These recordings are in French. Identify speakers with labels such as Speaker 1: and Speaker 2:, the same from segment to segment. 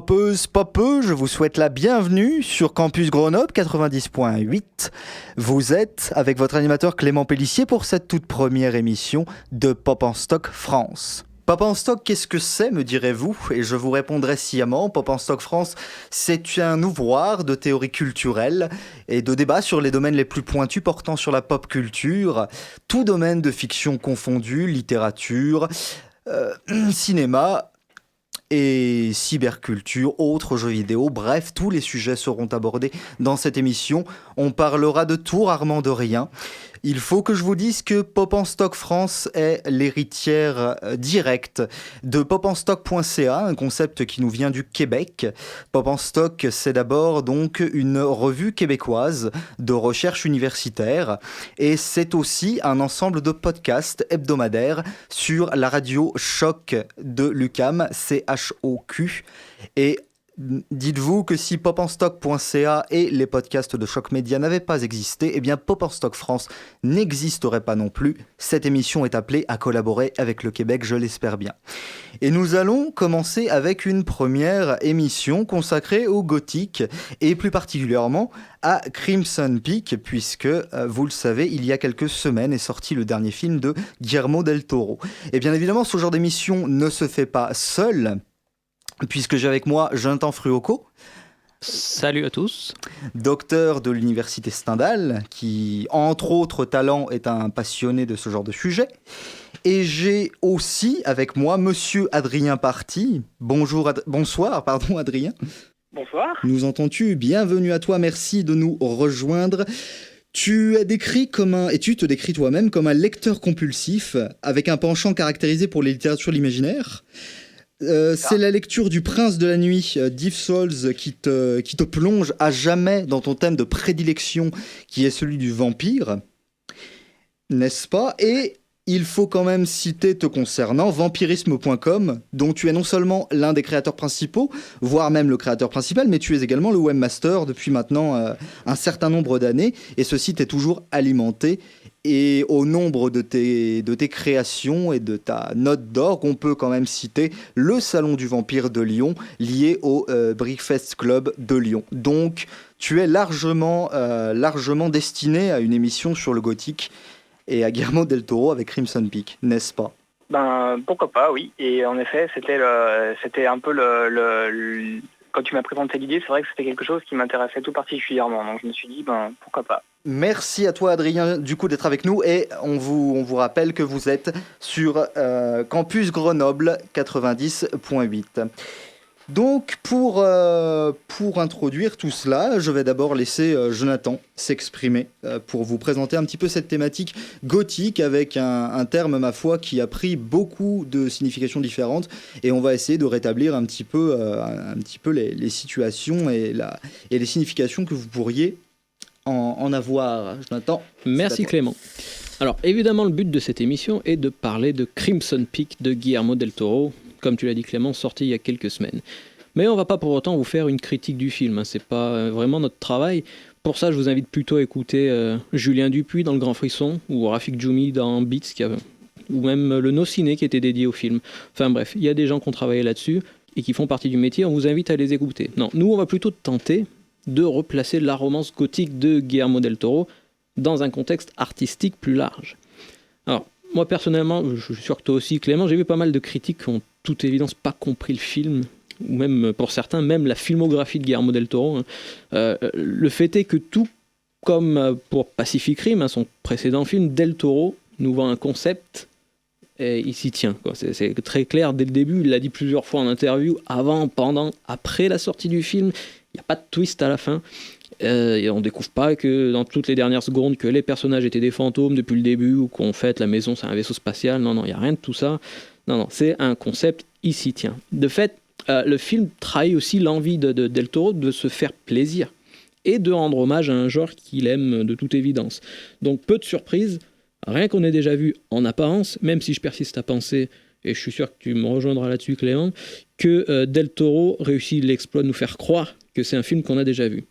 Speaker 1: Popeuses, popeux, je vous souhaite la bienvenue sur Campus Grenoble 90.8. Vous êtes avec votre animateur Clément Pellissier pour cette toute première émission de Pop en Stock France. Pop en Stock, qu'est-ce que c'est, me direz-vous? Et je vous répondrai sciemment. Pop en Stock France, c'est un ouvroir de théorie culturelle et de débat sur les domaines les plus pointus portant sur la pop culture, tout domaine de fiction confondu, littérature, cinéma et cyberculture, autres jeux vidéo, bref, tous les sujets seront abordés dans cette émission. On parlera de tout, rarement de rien. Il faut que je vous dise que Pop en Stock France est l'héritière directe de popenstock.ca, un concept qui nous vient du Québec. Pop en Stock, c'est d'abord donc une revue québécoise de recherche universitaire et c'est aussi un ensemble de podcasts hebdomadaires sur la radio Choc de l'UQAM, CHOQ. Et dites-vous que si popenstock.ca et les podcasts de Choc Média n'avaient pas existé, eh bien Pop en Stock France n'existerait pas non plus. Cette émission est appelée à collaborer avec le Québec, je l'espère bien. Et nous allons commencer avec une première émission consacrée au gothique et plus particulièrement à Crimson Peak, puisque, vous le savez, il y a quelques semaines est sorti le dernier film de Guillermo del Toro. Et bien évidemment, ce genre d'émission ne se fait pas seul, puisque j'ai avec moi Jonathan Fruoco.
Speaker 2: Salut à tous.
Speaker 1: Docteur de l'université Stendhal, qui, entre autres talents, est un passionné de ce genre de sujet. Et j'ai aussi avec moi Monsieur Adrien Party. Bonsoir, Adrien.
Speaker 3: Bonsoir.
Speaker 1: Nous entends-tu? Bienvenue à toi, merci de nous rejoindre. Tu te décris toi-même comme un lecteur compulsif, avec un penchant caractérisé pour les littératures de l'imaginaire. C'est la lecture du Prince de la Nuit d'Yves Solz qui te plonge à jamais dans ton thème de prédilection qui est celui du vampire, n'est-ce pas? Et il faut quand même citer te concernant vampirisme.com, dont tu es non seulement l'un des créateurs principaux, voire même le créateur principal, mais tu es également le webmaster depuis maintenant un certain nombre d'années, et ce site est toujours alimenté. Et au nombre de tes créations et de ta note d'orgue, on peut quand même citer le Salon du Vampire de Lyon, lié au Brickfest Club de Lyon. Donc, tu es largement destiné à une émission sur le gothique et à Guillermo del Toro avec Crimson Peak, n'est-ce pas?
Speaker 3: Ben, pourquoi pas, oui. Et en effet, c'était un peu quand tu m'as présenté l'idée, c'est vrai que c'était quelque chose qui m'intéressait tout particulièrement. Donc je me suis dit, pourquoi pas.
Speaker 1: Merci à toi Adrien du coup d'être avec nous et on vous rappelle que vous êtes sur Campus Grenoble 90.8. Donc pour introduire tout cela, je vais d'abord laisser Jonathan s'exprimer pour vous présenter un petit peu cette thématique gothique avec un terme, ma foi, qui a pris beaucoup de significations différentes et on va essayer de rétablir un petit peu les situations et les significations que vous pourriez en avoir. Jonathan.
Speaker 2: Merci Clément. Alors évidemment le but de cette émission est de parler de Crimson Peak de Guillermo del Toro, comme tu l'as dit Clément, sorti il y a quelques semaines. Mais on va pas pour autant vous faire une critique du film, c'est pas vraiment notre travail. Pour ça je vous invite plutôt à écouter Julien Dupuis dans Le Grand Frisson, ou Rafik Djoumi dans Beats, ou même le No Ciné qui était dédié au film. Enfin bref, il y a des gens qui ont travaillé là-dessus et qui font partie du métier, on vous invite à les écouter. Non, nous on va plutôt tenter de replacer la romance gothique de Guillermo del Toro dans un contexte artistique plus large. Alors, moi personnellement, je suis sûr que toi aussi Clément, j'ai vu pas mal de critiques qui ont toute évidence pas compris le film, ou même pour certains, même la filmographie de Guillermo del Toro. Le fait est que tout comme pour Pacific Rim, son précédent film, del Toro nous vend un concept et il s'y tient, quoi. C'est très clair dès le début, il l'a dit plusieurs fois en interview, avant, pendant, après la sortie du film, il n'y a pas de twist à la fin. Et on découvre pas que dans toutes les dernières secondes que les personnages étaient des fantômes depuis le début ou qu'en fait la maison c'est un vaisseau spatial. Non, il n'y a rien de tout ça. Non, c'est un concept, il s'y tient. De fait, le film trahit aussi l'envie de del Toro de se faire plaisir et de rendre hommage à un genre qu'il aime de toute évidence. Donc peu de surprises, rien qu'on ait déjà vu en apparence, même si je persiste à penser, et je suis sûr que tu me rejoindras là-dessus Clément, que del Toro réussit l'exploit de nous faire croire que c'est un film qu'on a déjà vu.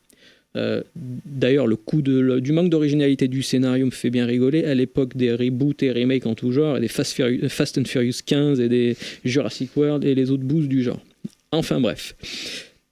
Speaker 2: D'ailleurs, le coup du manque d'originalité du scénario me fait bien rigoler. À l'époque des reboots et remakes en tout genre, et des Fast and Furious 15 et des Jurassic World et les autres boosts du genre. Enfin bref.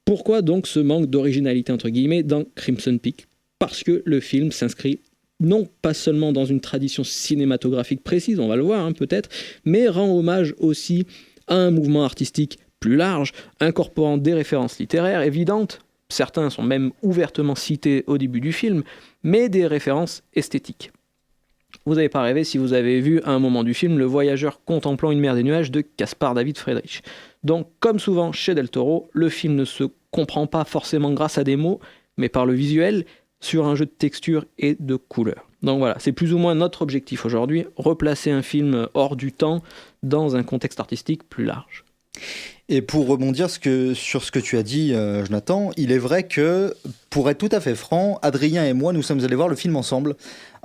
Speaker 2: Pourquoi donc ce manque d'originalité entre guillemets dans Crimson Peak ? Parce que le film s'inscrit non pas seulement dans une tradition cinématographique précise, on va le voir peut-être, mais rend hommage aussi à un mouvement artistique plus large, incorporant des références littéraires évidentes, certains sont même ouvertement cités au début du film, mais des références esthétiques. Vous n'avez pas rêvé si vous avez vu à un moment du film Le Voyageur contemplant une mer des nuages de Caspar David Friedrich. Donc, comme souvent chez Del Toro, le film ne se comprend pas forcément grâce à des mots, mais par le visuel, sur un jeu de texture et de couleurs. Donc voilà, c'est plus ou moins notre objectif aujourd'hui, replacer un film hors du temps dans un contexte artistique plus large.
Speaker 1: Et pour rebondir sur ce que tu as dit, Jonathan, il est vrai que, pour être tout à fait franc, Adrien et moi, nous sommes allés voir le film ensemble,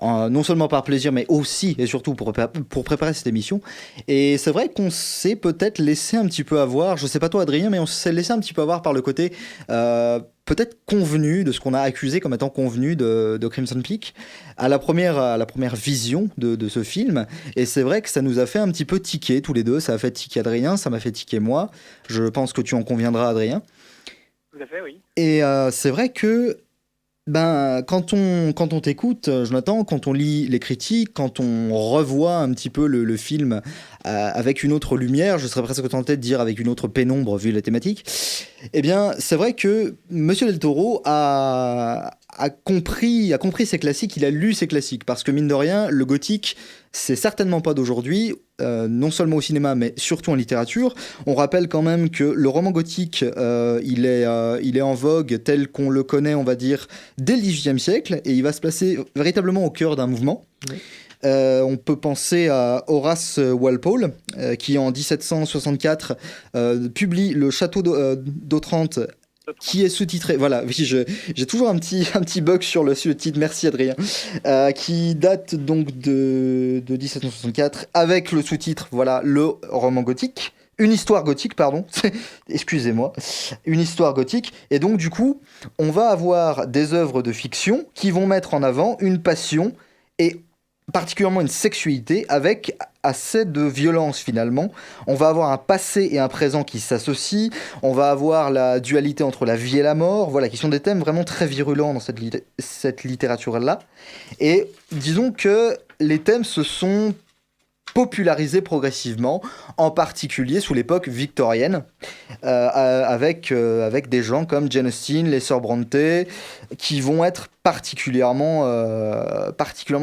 Speaker 1: non seulement par plaisir, mais aussi et surtout pour préparer cette émission. Et c'est vrai qu'on s'est peut-être laissé un petit peu avoir, je sais pas toi Adrien, mais on s'est laissé un petit peu avoir par le côté peut-être convenu, de ce qu'on a accusé comme étant convenu de Crimson Peak, à la première vision de ce film. Et c'est vrai que ça nous a fait un petit peu tiquer tous les deux, ça a fait tiquer Adrien, ça m'a fait tiquer moi. Je pense que tu en conviendras, Adrien.
Speaker 3: Tout à fait, oui.
Speaker 1: Et c'est vrai que quand on t'écoute, Jonathan, quand on lit les critiques, quand on revoit un petit peu le film avec une autre lumière, je serais presque tenté de dire avec une autre pénombre vu la thématique, eh bien, c'est vrai que Monsieur Del Toro a compris ses classiques, il a lu ses classiques, parce que mine de rien, le gothique, c'est certainement pas d'aujourd'hui, non seulement au cinéma, mais surtout en littérature. On rappelle quand même que le roman gothique, il est en vogue tel qu'on le connaît, on va dire, dès le XVIIIe siècle, et il va se placer véritablement au cœur d'un mouvement. Oui. On peut penser à Horace Walpole, qui en 1764 publie Le Château d'Otrante, qui est sous-titré, voilà, oui, j'ai toujours un petit bug sur le titre, merci Adrien, qui date donc de 1764, avec le sous-titre, voilà, le roman gothique, une histoire gothique, pardon, excusez-moi, une histoire gothique, et donc du coup, on va avoir des œuvres de fiction qui vont mettre en avant une passion et particulièrement une sexualité avec assez de violence finalement. On va avoir un passé et un présent qui s'associent, on va avoir la dualité entre la vie et la mort, voilà, qui sont des thèmes vraiment très virulents dans cette littérature-là. Et disons que les thèmes se sont popularisés progressivement, en particulier sous l'époque victorienne, avec des gens comme Jane Austen, les sœurs Brontë, qui vont être particulièrement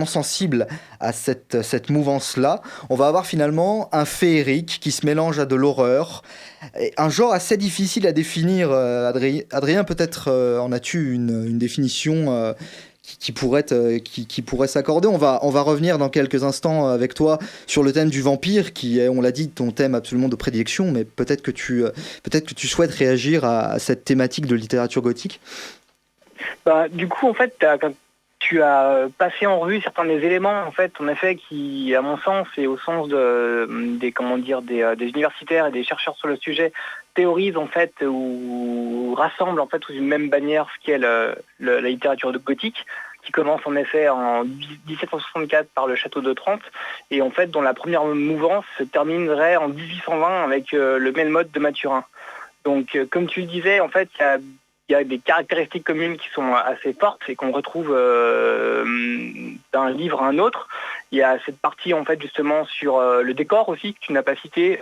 Speaker 1: sensibles à cette mouvance-là. On va avoir finalement un féerique qui se mélange à de l'horreur, un genre assez difficile à définir. Adrien, peut-être en as-tu une définition qui pourrait s'accorder. On va revenir dans quelques instants avec toi sur le thème du vampire, qui est, on l'a dit, ton thème absolument de prédilection, mais peut-être que tu souhaites réagir à cette thématique de littérature gothique.
Speaker 3: Du coup, en fait, quand tu as passé en revue certains des éléments, en fait, en effet, qui, à mon sens, et au sens des universitaires et des chercheurs sur le sujet, théorisent en fait ou rassemblent en fait sous une même bannière ce qu'est la littérature gothique, qui commence en effet en 1764 par le château d'Otrante et en fait dont la première mouvance se terminerait en 1820 avec le Melmoth de Mathurin. Donc comme tu le disais, en fait il y a des caractéristiques communes qui sont assez fortes et qu'on retrouve d'un livre à un autre. Il y a cette partie en fait justement sur le décor aussi que tu n'as pas cité,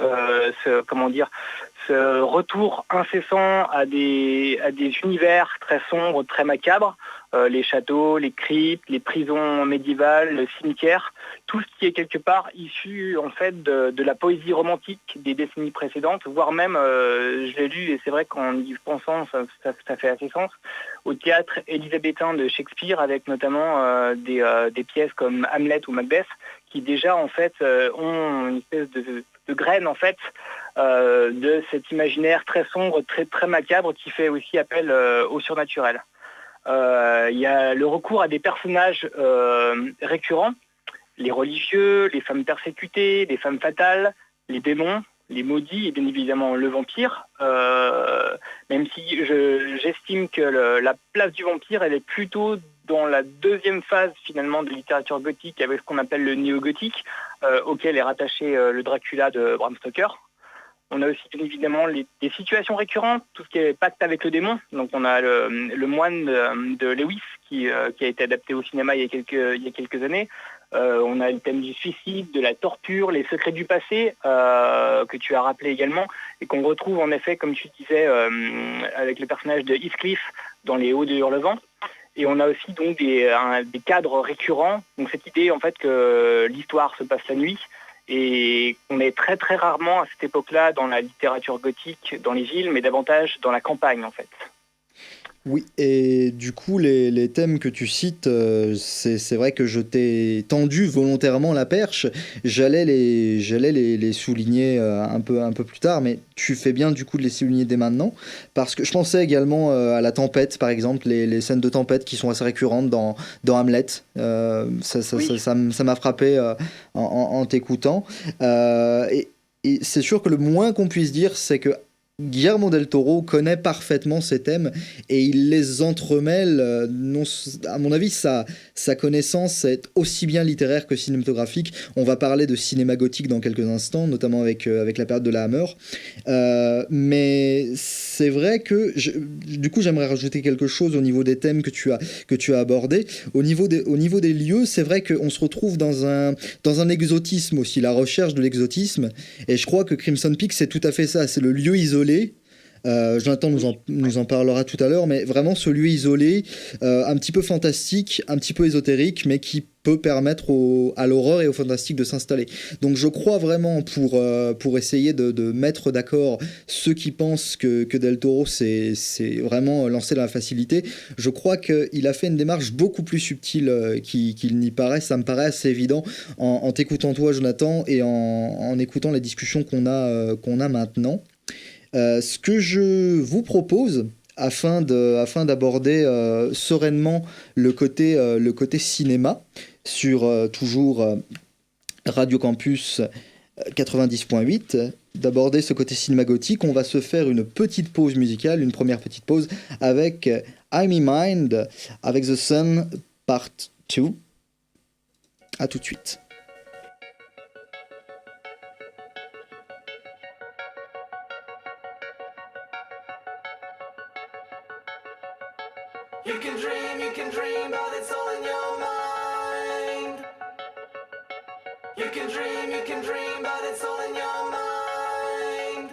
Speaker 3: ce retour incessant à des univers très sombres, très macabres, les châteaux, les cryptes, les prisons médiévales, le cimetière, tout ce qui est quelque part issu en fait de la poésie romantique des décennies précédentes, voire même, je l'ai lu et c'est vrai qu'en y pensant ça fait assez sens, au théâtre élisabétain de Shakespeare avec notamment des pièces comme Hamlet ou Macbeth qui déjà en fait ont une espèce de graine en fait de cet imaginaire très sombre, très, très macabre qui fait aussi appel au surnaturel. Il y a le recours à des personnages récurrents, les religieux, les femmes persécutées, les femmes fatales, les démons, les maudits et bien évidemment le vampire, même si j'estime que la place du vampire elle est plutôt dans la deuxième phase finalement de littérature gothique avec ce qu'on appelle le néo-gothique, auquel est rattaché le Dracula de Bram Stoker. On a aussi bien évidemment des situations récurrentes, tout ce qui est pacte avec le démon. Donc on a le moine de Lewis qui a été adapté au cinéma il y a quelques années. On a le thème du suicide, de la torture, les secrets du passé, que tu as rappelé également, et qu'on retrouve en effet, comme tu disais, avec le personnage de Heathcliff dans Les Hauts de Hurlevent. Et on a aussi donc des cadres récurrents, donc cette idée en fait que l'histoire se passe la nuit, et qu'on est très très rarement à cette époque-là dans la littérature gothique, dans les villes, mais davantage dans la campagne en fait.
Speaker 1: Oui, et du coup, les thèmes que tu cites, c'est vrai que je t'ai tendu volontairement la perche. J'allais les souligner un peu plus tard, mais tu fais bien du coup de les souligner dès maintenant, parce que je pensais également à la tempête, par exemple, les scènes de tempête qui sont assez récurrentes dans Hamlet. Ça m'a frappé en t'écoutant. Et c'est sûr que le moins qu'on puisse dire, c'est que Guillermo del Toro connaît parfaitement ces thèmes et il les entremêle. À mon avis, sa connaissance est aussi bien littéraire que cinématographique. On va parler de cinéma gothique dans quelques instants, notamment avec la période de la Hammer. Mais c'est vrai que du coup, j'aimerais rajouter quelque chose au niveau des thèmes que tu as abordés. Au niveau des lieux, c'est vrai qu'on se retrouve dans un exotisme aussi, la recherche de l'exotisme. Et je crois que Crimson Peak, c'est tout à fait ça. C'est le lieu isolé. Jonathan nous en parlera tout à l'heure, mais vraiment ce lieu isolé, un petit peu fantastique, un petit peu ésotérique, mais qui peut permettre à l'horreur et au fantastique de s'installer. Donc je crois vraiment, pour essayer de mettre d'accord ceux qui pensent que Del Toro c'est vraiment lancé dans la facilité, je crois qu'il a fait une démarche beaucoup plus subtile qu'il n'y paraît. Ça me paraît assez évident en t'écoutant toi, Jonathan, et en écoutant les discussions qu'on a maintenant. Ce que je vous propose, afin d'aborder sereinement le côté cinéma, sur toujours Radio Campus 90.8, d'aborder ce côté cinéma gothique, on va se faire une petite pause musicale, une première petite pause, avec I'm in Mind, avec The Sun Part 2. À tout de suite.
Speaker 4: You can dream, but it's all in your mind. You can dream, but it's all in your mind.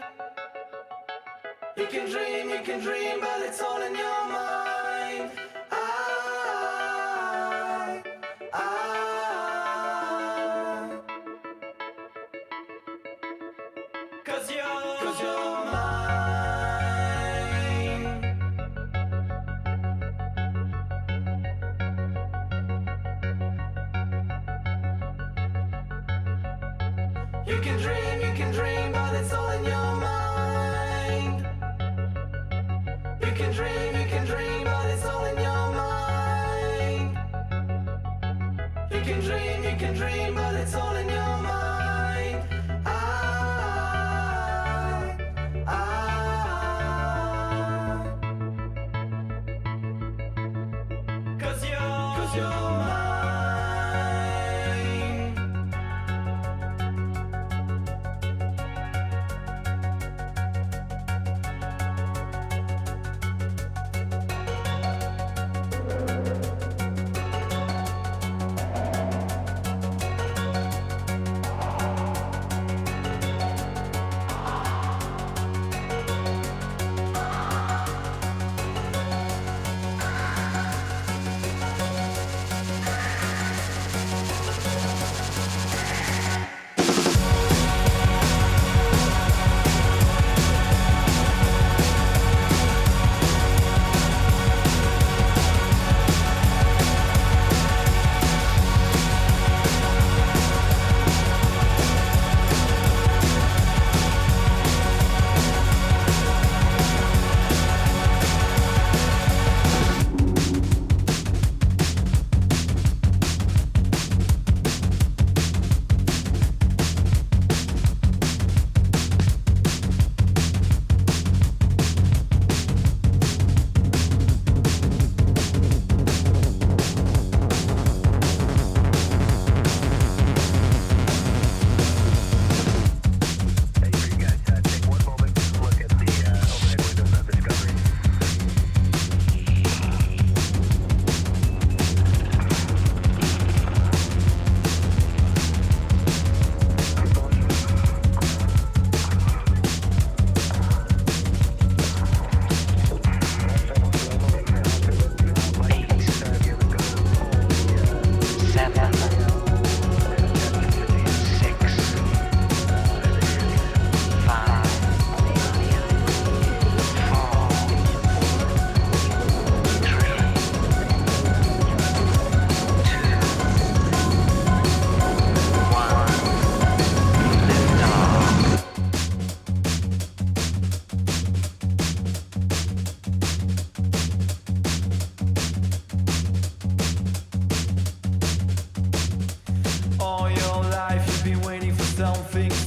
Speaker 4: You can dream, but it's all in your mind. Cause you're mine. You can dream, but it's all in your mind. You can dream, but it's all in your mind. You can dream, but it's all in your mind. Cause you're mine.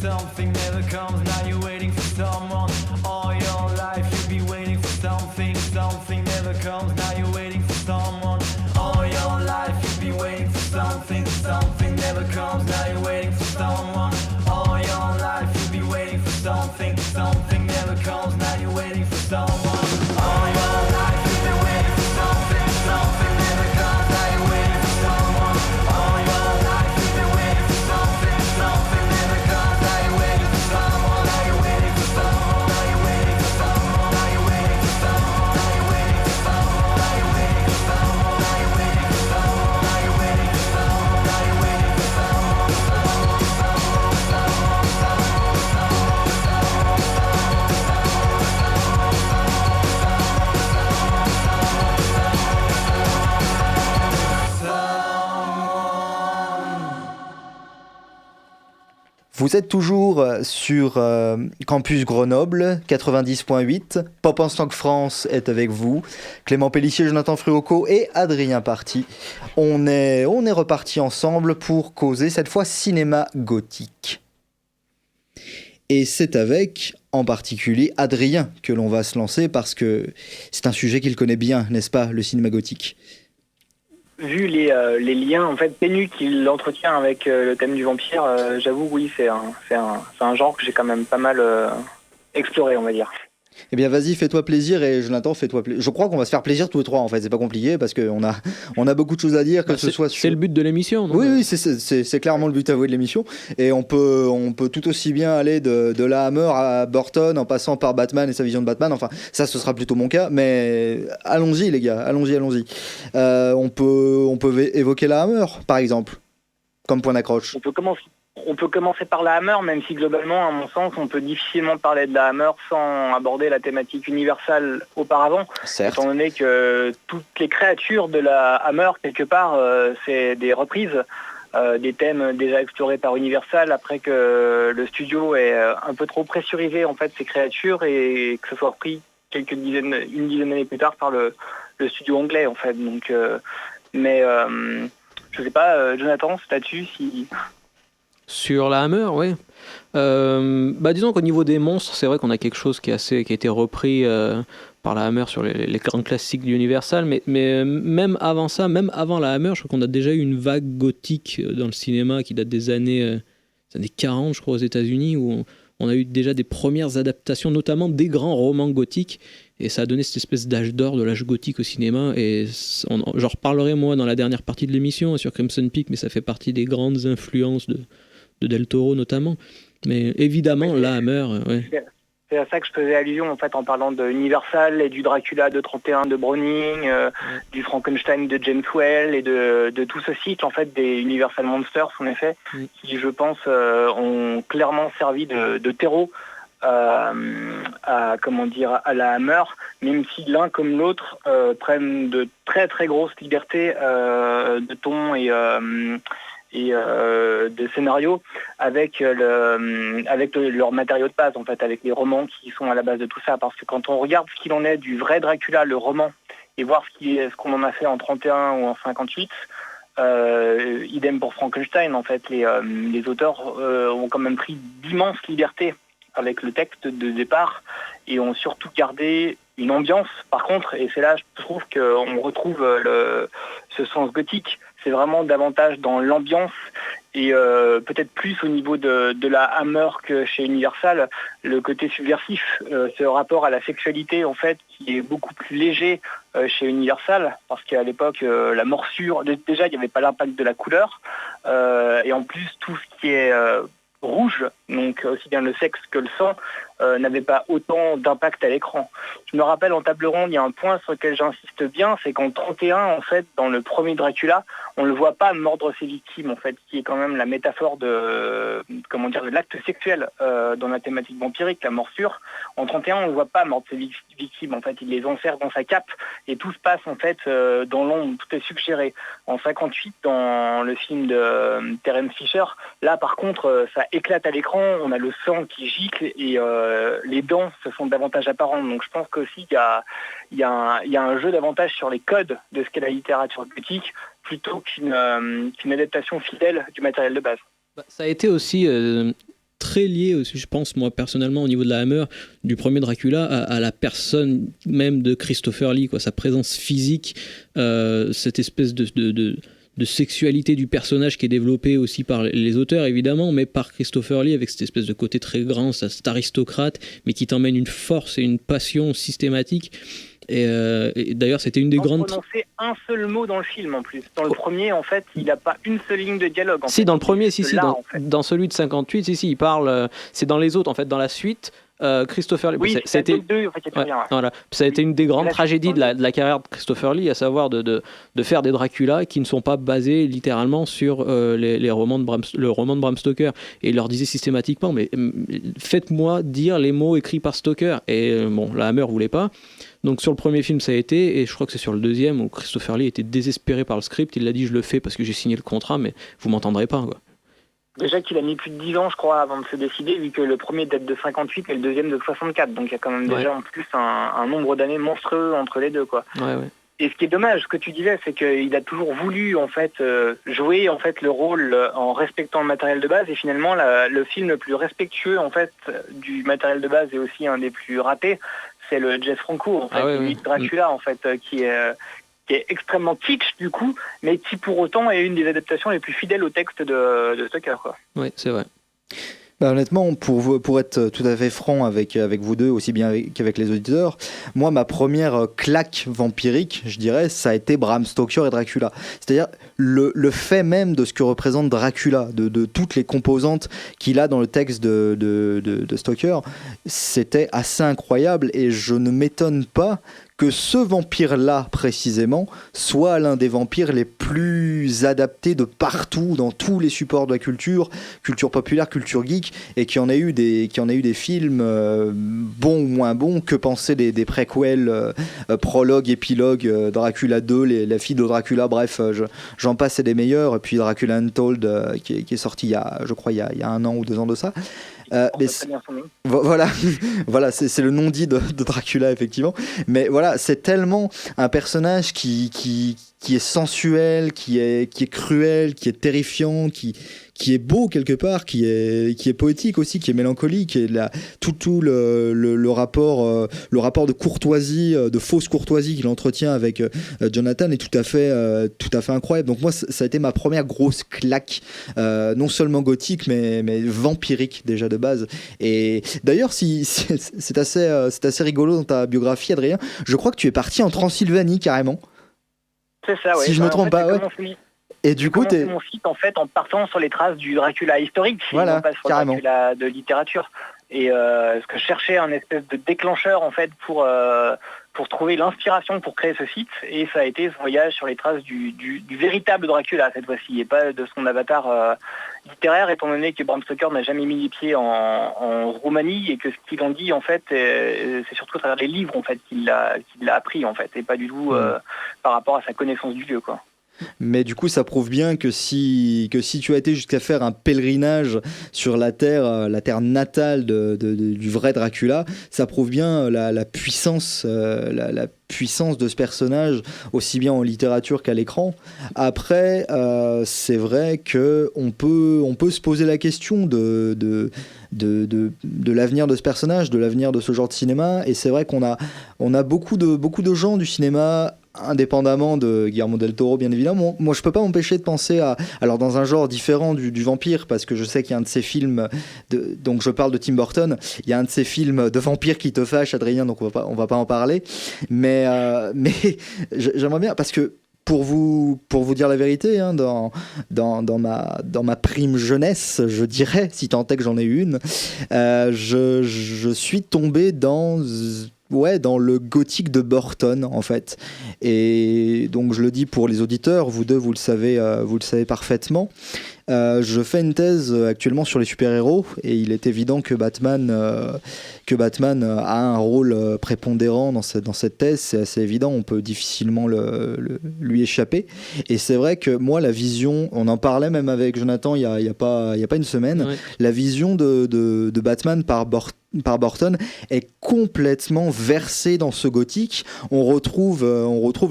Speaker 4: something never comes. Now you're waiting for someone. All your life you'll be waiting for something. Something never comes. Now you're waiting for someone. All your life you'll be waiting for something. Something never comes. Now you're waiting for someone. All your life you'll be waiting for something. Something never comes. Now you're waiting for someone. All your life you've been waiting for something. Something never comes. Now you're waiting for someone. All your life you've been waiting for something. Something never comes. Now you're waiting for someone. Now you're waiting for someone. Now you're waiting for someone. Now you're waiting for someone. Now you're waiting for someone. Now you're waiting for someone. Now you're waiting for someone. Now you're waiting for someone. Now you're waiting for
Speaker 1: Vous êtes toujours sur Campus Grenoble 90.8. Pop en Stock France est avec vous. Clément Pellissier, Jonathan Fruoco et Adrien Party. On est repartis ensemble pour causer cette fois cinéma gothique. Et c'est avec, en particulier, Adrien que l'on va se lancer parce que c'est un sujet qu'il connaît bien, n'est-ce pas, le cinéma gothique?
Speaker 3: Vu les liens en fait ténus qu'il entretient avec le thème du vampire, j'avoue oui c'est un genre que j'ai quand même pas mal exploré, on va dire.
Speaker 1: Eh bien vas-y, fais-toi plaisir et Jonathan, fais-toi plaisir. Je crois qu'on va se faire plaisir tous les trois en fait, c'est pas compliqué parce qu'on a beaucoup de choses à dire, que ce soit sur...
Speaker 2: C'est le but de l'émission, non?
Speaker 1: Oui, c'est clairement le but avoué de l'émission. Et on peut tout aussi bien aller de la Hammer à Burton en passant par Batman et sa vision de Batman. Enfin, ça ce sera plutôt mon cas, mais allons-y les gars, allons-y. On peut évoquer la Hammer par exemple, comme point d'accroche.
Speaker 3: On peut commencer par la Hammer, même si globalement, à mon sens, on peut difficilement parler de la Hammer sans aborder la thématique universelle auparavant.
Speaker 1: Certes.
Speaker 3: Étant donné que toutes les créatures de la Hammer, quelque part, c'est des reprises des thèmes déjà explorés par Universal, après que le studio est un peu trop pressurisé en fait ces créatures et que ce soit repris une dizaine d'années plus tard par le studio anglais en fait. Donc, je sais pas, Jonathan, c'est là-dessus si...
Speaker 2: Sur la Hammer, oui. Disons qu'au niveau des monstres, c'est vrai qu'on a quelque chose qui a été repris par la Hammer sur les grands classiques d'Universal, mais même avant ça, même avant la Hammer, je crois qu'on a déjà eu une vague gothique dans le cinéma qui date des années 40, je crois, aux États-Unis, où on a eu déjà des premières adaptations, notamment des grands romans gothiques, et ça a donné cette espèce d'âge d'or de l'âge gothique au cinéma, et j'en reparlerai moi dans la dernière partie de l'émission sur Crimson Peak, mais ça fait partie des grandes influences de Del Toro notamment, mais évidemment la Hammer, ouais.
Speaker 3: C'est à ça que je faisais allusion en fait en parlant de Universal et du Dracula de 31 de Browning, du Frankenstein de James Whale et de tout ce cycle en fait des Universal Monsters en effet, qui je pense ont clairement servi de terreau à la Hammer, même si l'un comme l'autre prennent de très très grosses libertés de ton et de scénario avec leur matériau de base en fait, avec les romans qui sont à la base de tout ça, parce que quand on regarde ce qu'il en est du vrai Dracula, le roman, et voir ce qu'on en a fait en 31 ou en 58, idem pour Frankenstein en fait, les auteurs ont quand même pris d'immenses libertés avec le texte de départ et ont surtout gardé une ambiance par contre, et c'est là je trouve qu'on retrouve ce sens gothique. C'est vraiment davantage dans l'ambiance et peut-être plus au niveau de la Hammer que chez Universal, le côté subversif, ce rapport à la sexualité en fait qui est beaucoup plus léger chez Universal, parce qu'à l'époque la morsure, déjà il n'y avait pas l'impact de la couleur, et en plus tout ce qui est rouge, donc aussi bien le sexe que le sang, n'avait pas autant d'impact à l'écran. Je me rappelle en table ronde, il y a un point sur lequel j'insiste bien, c'est qu'en 31, en fait, dans le premier Dracula, on ne le voit pas mordre ses victimes, en fait, qui est quand même la métaphore de l'acte sexuel dans la thématique vampirique, la morsure. En 31, on ne le voit pas mordre ses victimes, en fait, il les enserre dans sa cape, et tout se passe, en fait, dans l'ombre, tout est suggéré. En 58, dans le film de Terence Fisher, là, par contre, ça éclate à l'écran, on a le sang qui gicle, et les dents se sont davantage apparentes. Donc je pense qu'aussi il y a un jeu davantage sur les codes de ce qu'est la littérature gothique plutôt qu'une adaptation fidèle du matériel de base.
Speaker 2: Ça a été aussi très lié aussi, je pense, moi personnellement, au niveau de la Hammer, du premier Dracula, à la personne même de Christopher Lee, quoi, sa présence physique, cette espèce de sexualité du personnage qui est développée aussi par les auteurs évidemment, mais par Christopher Lee avec cette espèce de côté très grand, cet aristocrate, mais qui t'emmène une force et une passion systématique. Et d'ailleurs, c'était une des
Speaker 3: Sans
Speaker 2: grandes.
Speaker 3: prononcer un seul mot dans le film en plus. Dans le premier, en fait, il n'a pas une seule ligne de dialogue.
Speaker 2: Si, dans le premier,
Speaker 3: là,
Speaker 2: dans celui de 58, si, il parle. C'est dans les autres, en fait, dans la suite. Christopher Lee,
Speaker 3: oui,
Speaker 2: ça a été,
Speaker 3: deux, en fait, il y a rien.
Speaker 2: voilà. Ça a été une des grandes tragédies de la carrière de Christopher Lee, à savoir de faire des Dracula qui ne sont pas basés littéralement sur les romans le roman de Bram Stoker. Et il leur disait systématiquement, mais faites-moi dire les mots écrits par Stoker. Et bon, la Hammer voulait pas. Donc sur le premier film ça a été, et je crois que c'est sur le deuxième où Christopher Lee était désespéré par le script, il a dit je le fais parce que j'ai signé le contrat, mais vous m'entendrez pas, quoi.
Speaker 3: Déjà qu'il a mis plus de 10 ans, je crois, avant de se décider, vu que le premier date de 58 et le deuxième de 64. Donc il y a quand même déjà en plus un nombre d'années monstrueux entre les deux, quoi.
Speaker 2: Ouais.
Speaker 3: Et ce qui est dommage, ce que tu disais, c'est qu'il a toujours voulu en fait jouer en fait le rôle en respectant le matériel de base, et finalement le film le plus respectueux en fait du matériel de base et aussi un des plus ratés, c'est le Jess Franco en fait, Dracula en fait, qui est extrêmement kitsch du coup, mais qui pour autant est une des adaptations les plus fidèles au texte de Stoker, quoi.
Speaker 2: Oui, c'est vrai.
Speaker 1: Bah, honnêtement, pour être tout à fait franc avec vous deux, aussi bien qu'avec les auditeurs, moi, ma première claque vampirique, je dirais, ça a été Bram Stoker et Dracula. C'est-à-dire le fait même de ce que représente Dracula, de toutes les composantes qu'il a dans le texte de Stoker, c'était assez incroyable, et je ne m'étonne pas que ce vampire-là, précisément, soit l'un des vampires les plus adaptés de partout, dans tous les supports de la culture populaire, culture geek, et qui en a eu des films bons ou moins bons. Que penser des préquels, prologue, épilogue, Dracula 2, la fille de Dracula, bref, j'en passe, et des meilleurs, et puis Dracula Untold, qui est sorti il y a 1 an ou 2 ans de ça. Voilà, c'est le non-dit de Dracula, effectivement. Mais voilà, c'est tellement un personnage qui est sensuel, qui est cruel, qui est terrifiant, qui est beau quelque part, qui est poétique aussi, qui est mélancolique, et tout le rapport de courtoisie, de fausse courtoisie qu'il entretient avec Jonathan est tout à fait incroyable. Donc moi, ça a été ma première grosse claque, non seulement gothique mais vampirique déjà de base. Et d'ailleurs, c'est assez rigolo dans ta biographie, Adrien. Je crois que tu es parti en Transylvanie carrément.
Speaker 3: C'est ça, ouais.
Speaker 1: Si je me trompe pas, ouais. Et du coup,
Speaker 3: mon site en fait en partant sur les traces du Dracula historique,
Speaker 1: voilà,
Speaker 3: non pas sur
Speaker 1: carrément.
Speaker 3: le Dracula de littérature. Et ce que je cherchais, un espèce de déclencheur en fait pour trouver l'inspiration pour créer ce site, et ça a été ce voyage sur les traces du véritable Dracula cette fois-ci, et pas de son avatar littéraire, étant donné que Bram Stoker n'a jamais mis les pieds en Roumanie, et que ce qu'il en dit en fait, c'est surtout à travers les livres en fait qu'il l'a appris en fait, et pas du tout par rapport à sa connaissance du lieu, quoi.
Speaker 1: Mais du coup, ça prouve bien que si tu as été jusqu'à faire un pèlerinage sur la terre natale du vrai Dracula, ça prouve bien la puissance, la puissance de ce personnage, aussi bien en littérature qu'à l'écran. Après, c'est vrai que on peut se poser la question de l'avenir de ce personnage, de l'avenir de ce genre de cinéma. Et c'est vrai qu'on a beaucoup de gens du cinéma, indépendamment de Guillermo del Toro, bien évidemment. Moi, je peux pas m'empêcher de penser alors dans un genre différent du vampire, parce que je sais qu'il y a un de ces films, donc je parle de Tim Burton, il y a un de ces films de vampire qui te fâche, Adrien, donc on va pas en parler. Mais j'aimerais bien, parce que pour vous dire la vérité, hein, dans ma prime jeunesse, je dirais, si tant est que j'en ai une, je suis tombé dans le gothique de Burton, en fait. Et donc je le dis pour les auditeurs, vous deux, vous le savez parfaitement. Je fais une thèse actuellement sur les super-héros, et il est évident que Batman a un rôle prépondérant dans cette thèse. C'est assez évident, on peut difficilement lui échapper. Et c'est vrai que moi, la vision, on en parlait même avec Jonathan il y a pas une semaine, ouais. La vision de Batman par Burton est complètement versé dans ce gothique. On retrouve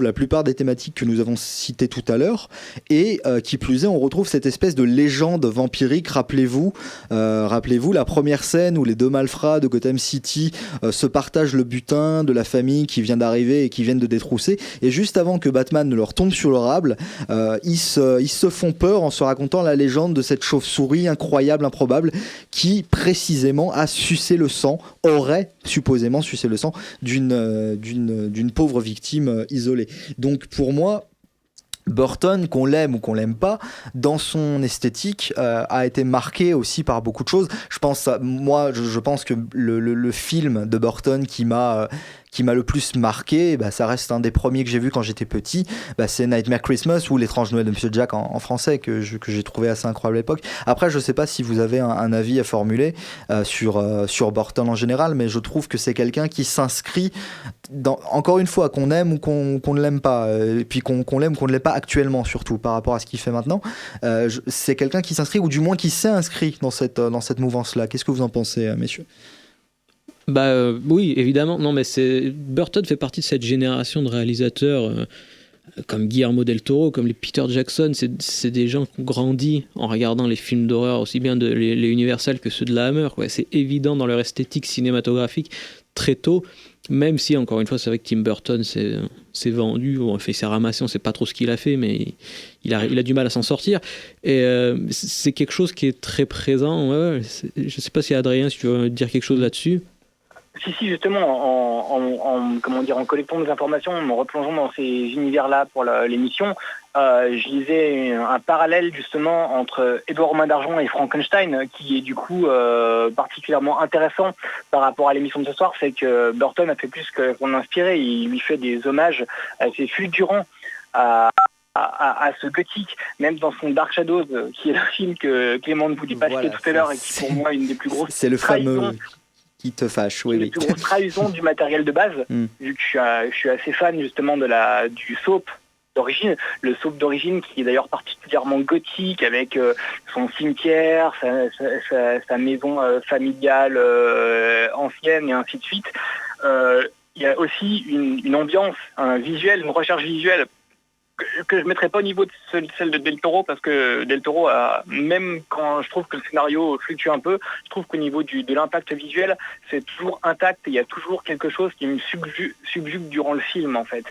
Speaker 1: la plupart des thématiques que nous avons citées tout à l'heure, et qui plus est, on retrouve cette espèce de légende vampirique. Rappelez-vous la première scène où les deux malfrats de Gotham City se partagent le butin de la famille qui vient d'arriver et qui viennent de détrousser, et juste avant que Batman ne leur tombe sur le rable, ils se font peur en se racontant la légende de cette chauve-souris incroyable, improbable, qui précisément a sucé le sang, aurait supposément sucé le sang d'une pauvre victime isolée. Donc pour moi, Burton, qu'on l'aime ou qu'on l'aime pas, dans son esthétique, a été marqué aussi par beaucoup de choses. Je pense que le film de Burton qui m'a le plus marqué, ça reste un des premiers que j'ai vu quand j'étais petit, c'est Nightmare Christmas ou L'étrange Noël de Monsieur Jack en français, que j'ai trouvé assez incroyable à l'époque. Après, je sais pas si vous avez un avis à formuler sur Burton en général, mais je trouve que c'est quelqu'un qui s'inscrit encore une fois, qu'on aime ou qu'on ne l'aime pas, et puis qu'on l'aime ou qu'on ne l'ait pas actuellement, surtout par rapport à ce qu'il fait maintenant, c'est quelqu'un qui s'inscrit, ou du moins qui s'est inscrit dans cette mouvance-là. Qu'est-ce que vous en pensez, messieurs ?
Speaker 2: Oui, évidemment. Non, mais Burton fait partie de cette génération de réalisateurs comme Guillermo del Toro, comme les Peter Jackson. C'est des gens qui ont grandi en regardant les films d'horreur, aussi bien les Universal que ceux de la Hammer, quoi. C'est évident dans leur esthétique cinématographique très tôt, même si, encore une fois, c'est vrai que Tim Burton s'est vendu, il s'est ramassé, on ne sait pas trop ce qu'il a fait, mais il a du mal à s'en sortir. Et c'est quelque chose qui est très présent. Ouais, je ne sais pas si Adrien, si tu veux dire quelque chose là-dessus.
Speaker 3: Si, justement, en collectant des informations, en me replongeant dans ces univers-là pour l'émission, je lisais un parallèle justement entre Édouard Main d'Argent et Frankenstein, qui est du coup particulièrement intéressant par rapport à l'émission de ce soir. C'est que Burton a fait plus qu'on inspiré, il lui fait des hommages assez fulgurants à ce gothique, même dans son Dark Shadows, qui est le film que Clément ne voulait pas citer tout à l'heure, et qui pour moi est une des plus grosses
Speaker 1: c'est le fameux qui te fâche, oui.
Speaker 3: Une des plus grosses trahisons du matériel de base, vu que je suis assez fan justement du soap d'origine, le soap d'origine qui est d'ailleurs particulièrement gothique, avec son cimetière, sa maison familiale ancienne et ainsi de suite. Il y a aussi une ambiance, un visuel, une recherche visuelle que je ne mettrais pas au niveau de celle de Del Toro, parce que Del Toro, même quand je trouve que le scénario fluctue un peu, je trouve qu'au niveau de l'impact visuel, c'est toujours intact, et il y a toujours quelque chose qui me subjugue durant le film, en fait.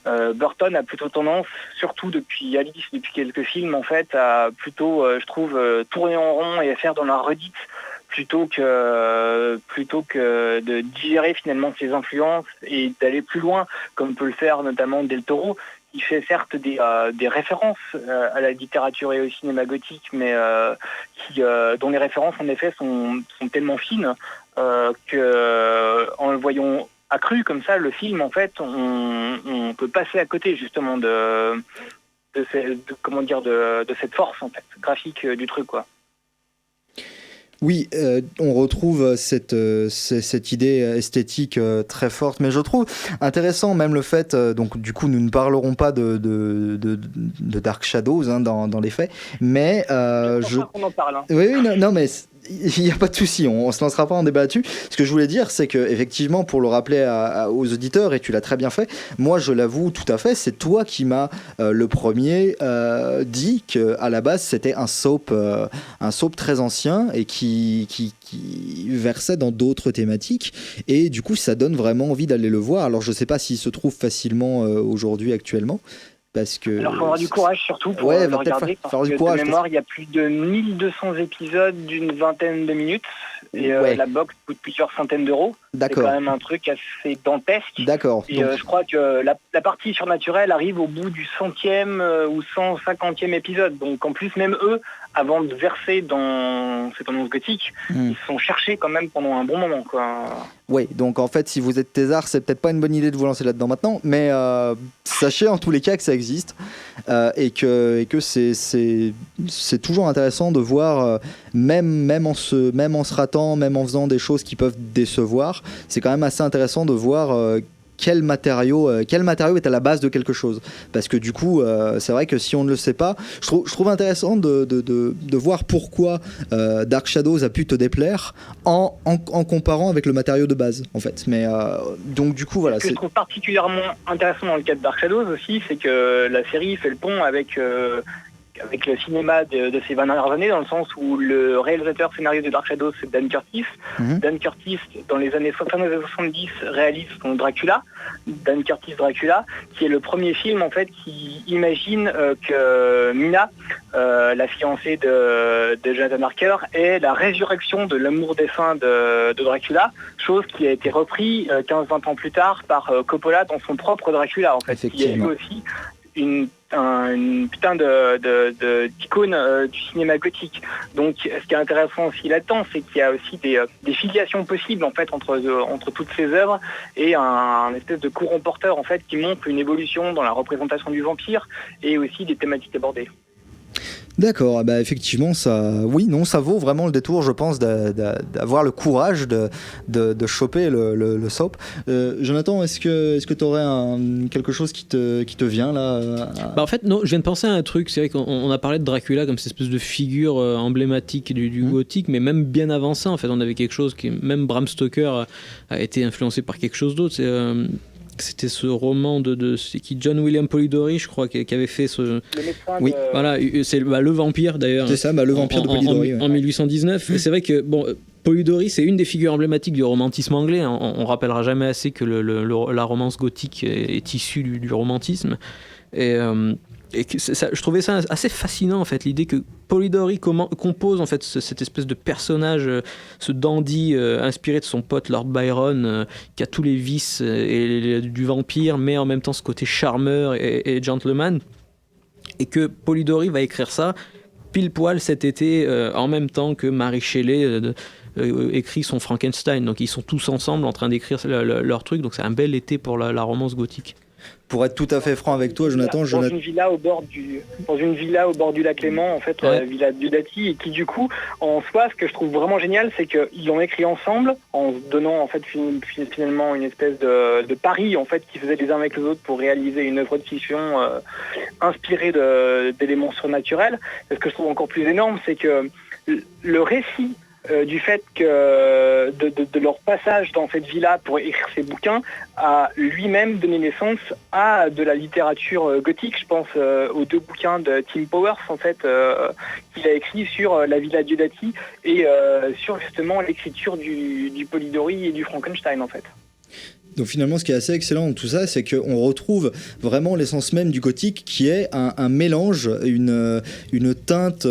Speaker 3: Burton a plutôt tendance, surtout depuis Alice, depuis quelques films, en fait, à plutôt, je trouve, tourner en rond et à faire dans la redite, plutôt que de digérer finalement ses influences et d'aller plus loin, comme peut le faire notamment Del Toro. Il fait certes des références à la littérature et au cinéma gothique, mais dont les références en effet sont tellement fines qu'en le voyant accru comme ça, le film, en fait, on peut passer à côté justement de cette force, en fait, graphique du truc, quoi.
Speaker 1: Oui, on retrouve cette idée esthétique très forte, mais je trouve intéressant même le fait, donc du coup nous ne parlerons pas de Dark Shadows dans les faits, mais
Speaker 3: on en parle. Hein.
Speaker 1: Oui, non mais il n'y a pas de souci, on ne se lancera pas en débat là-dessus. Ce que je voulais dire, c'est que effectivement, pour le rappeler aux auditeurs, et tu l'as très bien fait, moi je l'avoue tout à fait, c'est toi qui m'as le premier dit qu'à la base c'était un soap très ancien et qui versait dans d'autres thématiques, et du coup ça donne vraiment envie d'aller le voir. Alors je ne sais pas s'il se trouve facilement aujourd'hui actuellement. Parce que
Speaker 3: alors il faudra du courage surtout pour le regarder, parce que de mémoire il y a plus de 1200 épisodes d'une vingtaine de minutes, et la box coûte plusieurs centaines d'euros.
Speaker 1: D'accord.
Speaker 3: C'est quand même un truc assez dantesque.
Speaker 1: D'accord.
Speaker 3: Et je crois que la partie surnaturelle arrive au bout du 100e ou 150e épisode, donc en plus même eux, avant de verser dans cette annonce gothique, ils se sont cherchés quand même pendant un bon moment, quoi.
Speaker 1: Oui, donc en fait, si vous êtes thésard, c'est peut-être pas une bonne idée de vous lancer là-dedans maintenant, mais sachez en tous les cas que ça existe, et que c'est toujours intéressant de voir, même en se ratant, même en faisant des choses qui peuvent décevoir, c'est quand même assez intéressant de voir quel matériau est à la base de quelque chose. Parce que du coup, c'est vrai que si on ne le sait pas, je trouve intéressant de voir pourquoi Dark Shadows a pu te déplaire en comparant avec le matériau de base, en fait. Mais donc du coup, voilà.
Speaker 3: Ce que je trouve particulièrement intéressant dans le cas de Dark Shadows aussi, c'est que la série fait le pont avec le cinéma de ces 20 dernières années, dans le sens où le réalisateur scénariste de Dark Shadows, c'est Dan Curtis. Dan Curtis, dans les années 70 et 70, réalise son Dracula, Dan Curtis Dracula, qui est le premier film en fait qui imagine que Mina, la fiancée de Jonathan Harker, est la résurrection de l'amour défunt de Dracula, chose qui a été repris 15-20 ans plus tard par Coppola dans son propre Dracula, en fait, qui est lui aussi une putain d'icône du cinéma gothique. Donc ce qui est intéressant aussi là-dedans, c'est qu'il y a aussi des filiations possibles en fait entre toutes ces œuvres et un espèce de courant porteur en fait qui montre une évolution dans la représentation du vampire et aussi des thématiques abordées.
Speaker 1: D'accord, bah effectivement, ça vaut vraiment le détour, je pense, d'avoir le courage de choper le soap. Jonathan, est-ce que tu aurais quelque chose qui te vient là
Speaker 2: En fait, non, je viens de penser à un truc. C'est vrai qu'on a parlé de Dracula comme cette espèce de figure emblématique du gothique, mais même bien avant ça, en fait, on avait quelque chose qui, même Bram Stoker a été influencé par quelque chose d'autre. C'était ce roman c'est qui, John William Polidori, je crois, qui avait fait ce.
Speaker 3: Le médecin.
Speaker 1: Oui.
Speaker 2: Voilà, c'est le vampire d'ailleurs.
Speaker 1: C'est ça, le vampire de Polidori.
Speaker 2: En 1819. Et c'est vrai que Polidori, c'est une des figures emblématiques du romantisme anglais. On rappellera jamais assez que la romance gothique est issue du romantisme. Et je trouvais ça assez fascinant en fait, l'idée que Polidori compose en fait cette espèce de personnage, ce dandy inspiré de son pote Lord Byron, qui a tous les vices du vampire, mais en même temps ce côté charmeur et gentleman, et que Polidori va écrire ça pile poil cet été, en même temps que Mary Shelley écrit son Frankenstein. Donc ils sont tous ensemble en train d'écrire leur truc, donc c'est un bel été pour la romance gothique.
Speaker 1: Pour être tout à fait franc avec toi, Jonathan,
Speaker 3: dans une villa au bord du lac Léman, en fait, la villa Diodati, et qui du coup, en soi, ce que je trouve vraiment génial, c'est qu'ils l'ont écrit ensemble, en se donnant en fait finalement une espèce de pari en fait qu'ils faisaient les uns avec les autres pour réaliser une œuvre de fiction inspirée d'éléments surnaturels. Et ce que je trouve encore plus énorme, c'est que le récit du fait que de leur passage dans cette villa pour écrire ses bouquins a lui-même donné naissance à de la littérature gothique. Je pense aux 2 bouquins de Tim Powers en fait qu'il a écrit sur la villa Diodati et sur justement l'écriture du Polidori et du Frankenstein en fait.
Speaker 1: Donc finalement, ce qui est assez excellent dans tout ça, c'est qu'on retrouve vraiment l'essence même du gothique, qui est un mélange, une teinte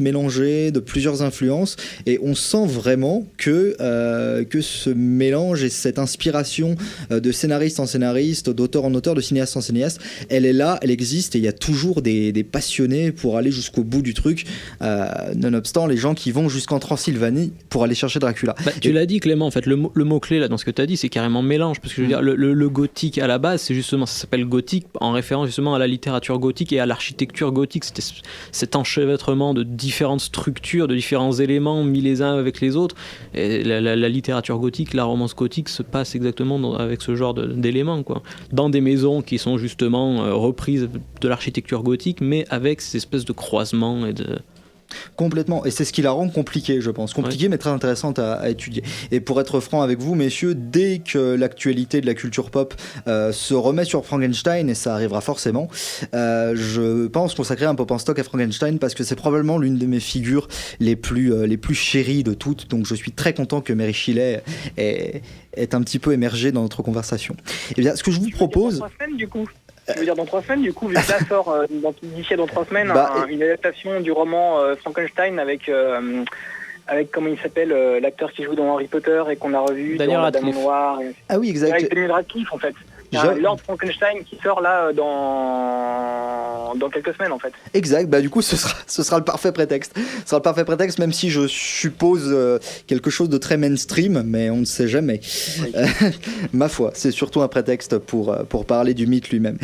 Speaker 1: mélangée de plusieurs influences, et on sent vraiment que ce mélange et cette inspiration de scénariste en scénariste, d'auteur en auteur, de cinéaste en cinéaste, elle est là, elle existe, et il y a toujours des passionnés pour aller jusqu'au bout du truc, nonobstant les gens qui vont jusqu'en Transylvanie pour aller chercher Dracula.
Speaker 2: Tu l'as dit, Clément, en fait, le mot-clé là dans ce que tu as dit, c'est carrément mélange, parce que je veux dire, le gothique à la base, c'est justement, ça s'appelle gothique en référence justement à la littérature gothique et à l'architecture gothique. C'était cet enchevêtrement de différentes structures, de différents éléments mis les uns avec les autres. Et la littérature gothique, la romance gothique se passe exactement avec ce genre d'éléments, quoi. Dans des maisons qui sont justement reprises de l'architecture gothique, mais avec ces espèces de croisements et de...
Speaker 1: Complètement, et c'est ce qui la rend compliquée, je pense. Compliquée, mais très intéressante à étudier. Et pour être franc avec vous, messieurs, dès que l'actualité de la culture pop se remet sur Frankenstein, et ça arrivera forcément, je pense consacrer un pop en stock à Frankenstein, parce que c'est probablement l'une de mes figures les plus chéries de toutes. Donc je suis très content que Mary Shelley est un petit peu émergée dans notre conversation. Et bien, ce que je vous propose...
Speaker 3: Dans 3 semaines, du coup. Je veux dire dans 3 semaines, du coup, vu que là sort d'ici à dans 3 semaines une adaptation du roman Frankenstein avec comment il s'appelle, l'acteur qui joue dans Harry Potter et qu'on a revu
Speaker 2: Daniel
Speaker 3: dans
Speaker 2: Radcliffe.
Speaker 3: La Dame Noire.
Speaker 1: Ah oui, exact.
Speaker 3: Avec Daniel Radcliffe en fait. Il y a Lord Frankenstein qui sort là dans quelques semaines en fait.
Speaker 1: Exact, bah du coup ce sera le parfait prétexte. Ce sera le parfait prétexte, même si je suppose quelque chose de très mainstream, mais on ne sait jamais. Oui. Ma foi, c'est surtout un prétexte pour parler du mythe lui-même.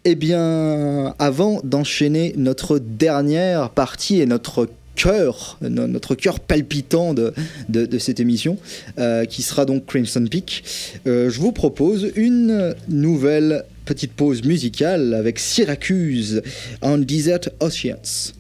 Speaker 1: Eh bien, avant d'enchaîner notre dernière partie et notre cœur, notre cœur palpitant de cette émission, qui sera donc Crimson Peak. Je vous propose une nouvelle petite pause musicale avec Syracuse on Desert Oceans.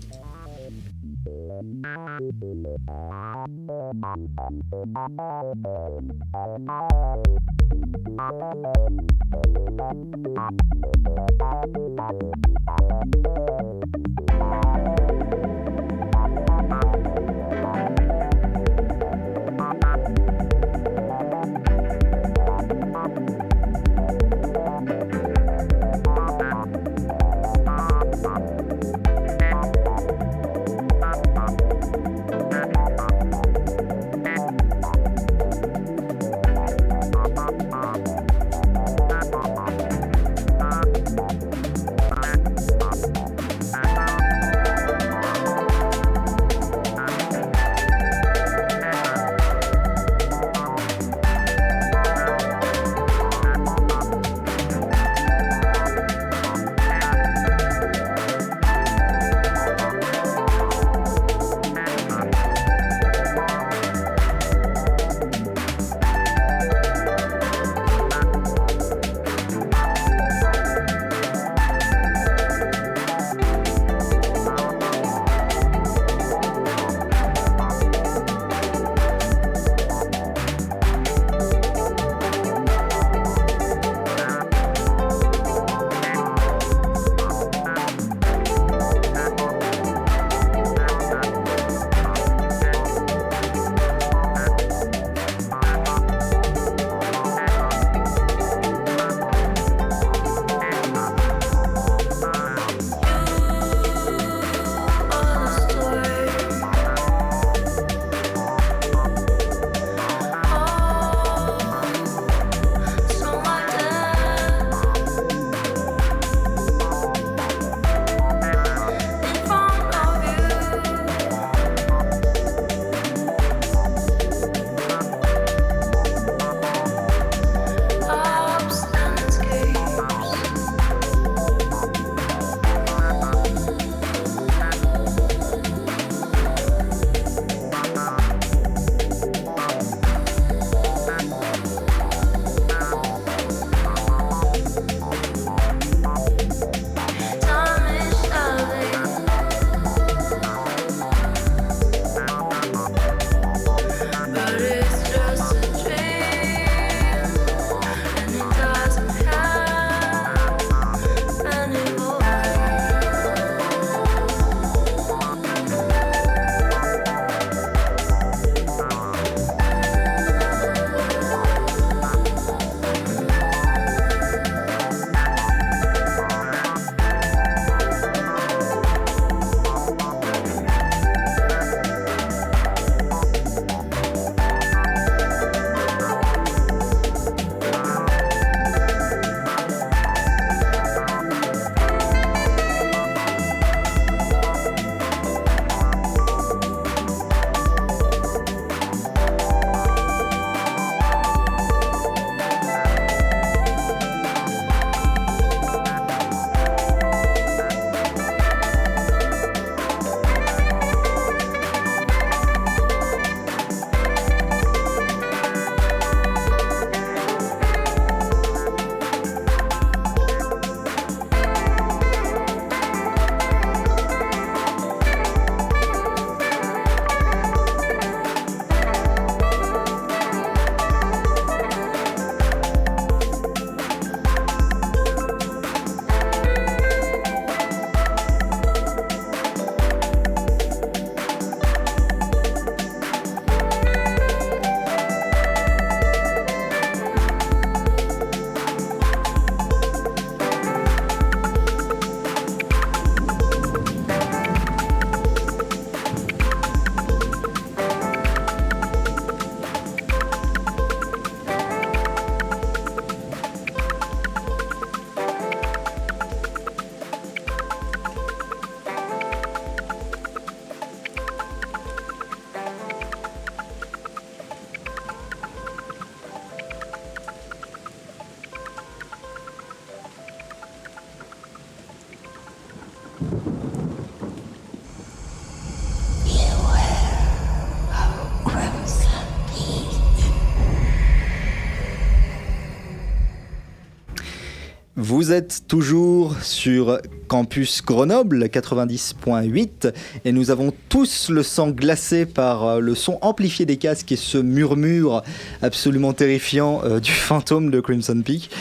Speaker 1: Vous êtes toujours sur Campus Grenoble 90.8 et nous avons tous le sang glacé par le son amplifié des casques et ce murmure absolument terrifiant du fantôme de Crimson Peak.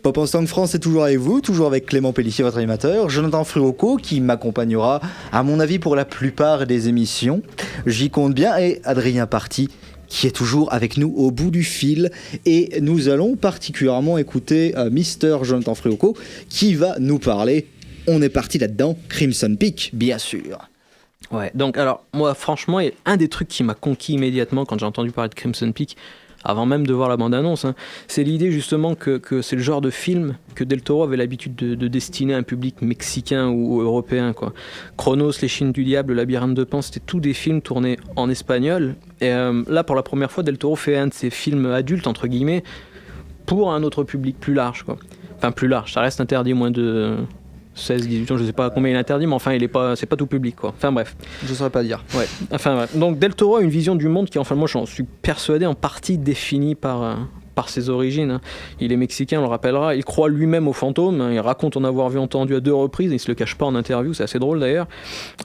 Speaker 1: Pop en Song France est toujours avec vous, toujours avec Clément Pellissier, votre animateur, Jonathan Fruocco qui m'accompagnera à mon avis pour la plupart des émissions, j'y compte bien, et Adrien Party qui est toujours avec nous au bout du fil, et nous allons particulièrement écouter Mister Jonathan Fruocco qui va nous parler, on est parti là-dedans, Crimson Peak bien sûr.
Speaker 2: Ouais, donc alors moi franchement, il y a un des trucs qui m'a conquis immédiatement quand j'ai entendu parler de Crimson Peak, avant même de voir la bande-annonce, c'est l'idée justement que c'est le genre de film que Del Toro avait l'habitude de destiner à un public mexicain ou européen, quoi. Chronos, Les Chines du Diable, Le Labyrinthe de Pan, c'était tous des films tournés en espagnol. Et là, pour la première fois, Del Toro fait un de ses films adultes, entre guillemets, pour un autre public plus large, quoi. Enfin, plus large, ça reste interdit moins de 16, 18 ans, je sais pas combien il est interdit, mais enfin, c'est pas tout public, quoi. Enfin, bref.
Speaker 1: Je saurais pas dire.
Speaker 2: Ouais, enfin, bref. Donc, Del Toro a une vision du monde qui, enfin, moi, j'en suis persuadé, en partie définie par ses origines. Il est mexicain, on le rappellera. Il croit lui-même aux fantômes. Il raconte en avoir vu entendu à 2 reprises. Il se le cache pas en interview, c'est assez drôle d'ailleurs.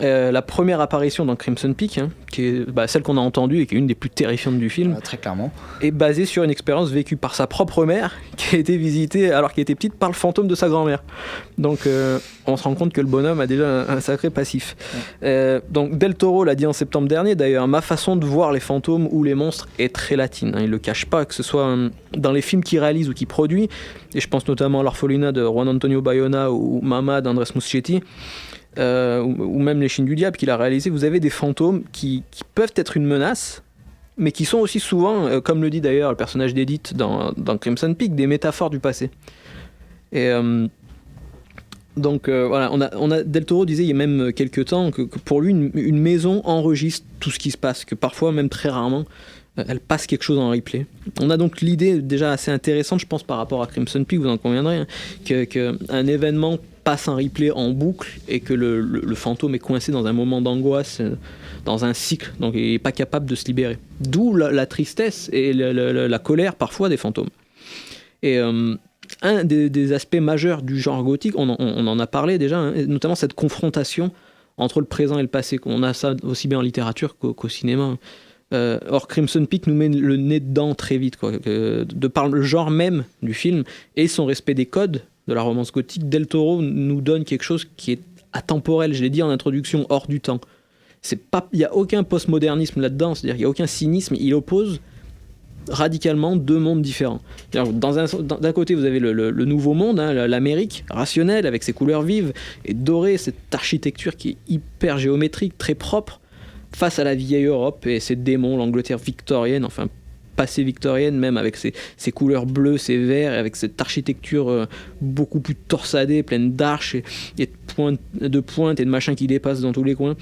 Speaker 2: La première apparition dans Crimson Peak, qui est celle qu'on a entendue et qui est une des plus terrifiantes du film,
Speaker 1: Très clairement.
Speaker 2: est basée sur une expérience vécue par sa propre mère, qui a été visitée alors qu'elle était petite par le fantôme de sa grand-mère. Donc on se rend compte que le bonhomme a déjà un sacré passif. Donc Del Toro l'a dit en septembre dernier d'ailleurs, ma façon de voir les fantômes ou les monstres est très latine. Il le cache pas, que ce soit dans les films qu'il réalise ou qu'il produit, et je pense notamment à l'Orphelinat de Juan Antonio Bayona ou Mama d'Andrés Muschietti, ou même Les Chines du Diable qu'il a réalisé, vous avez des fantômes qui peuvent être une menace, mais qui sont aussi souvent, comme le dit d'ailleurs le personnage d'Edith dans Crimson Peak, des métaphores du passé. Et donc voilà, on a Del Toro disait il y a même quelques temps que pour lui une maison enregistre tout ce qui se passe, que parfois même très rarement elle passe quelque chose en replay. On a donc l'idée déjà assez intéressante, je pense, par rapport à Crimson Peak, vous en conviendrez, qu'un événement passe en replay en boucle et que le fantôme est coincé dans un moment d'angoisse, dans un cycle, donc il n'est pas capable de se libérer. D'où la tristesse et la colère parfois des fantômes. Et un des aspects majeurs du genre gothique, on en a parlé déjà, notamment cette confrontation entre le présent et le passé. On a ça aussi bien en littérature qu'au cinéma. Or Crimson Peak nous met le nez dedans très vite, quoi. De par le genre même du film et son respect des codes de la romance gothique, Del Toro nous donne quelque chose qui est atemporel, je l'ai dit en introduction, hors du temps. Il n'y a aucun postmodernisme là-dedans, c'est-à-dire qu'il n'y a aucun cynisme, il oppose radicalement 2 mondes différents. D'un côté vous avez le nouveau monde, l'Amérique rationnelle avec ses couleurs vives et dorées, cette architecture qui est hyper géométrique, très propre, face à la vieille Europe et ses démons, l'Angleterre victorienne, enfin passée victorienne même, avec ses couleurs bleues, ses verts, et avec cette architecture beaucoup plus torsadée, pleine d'arches et de pointes et de machins qui dépassent dans tous les coins.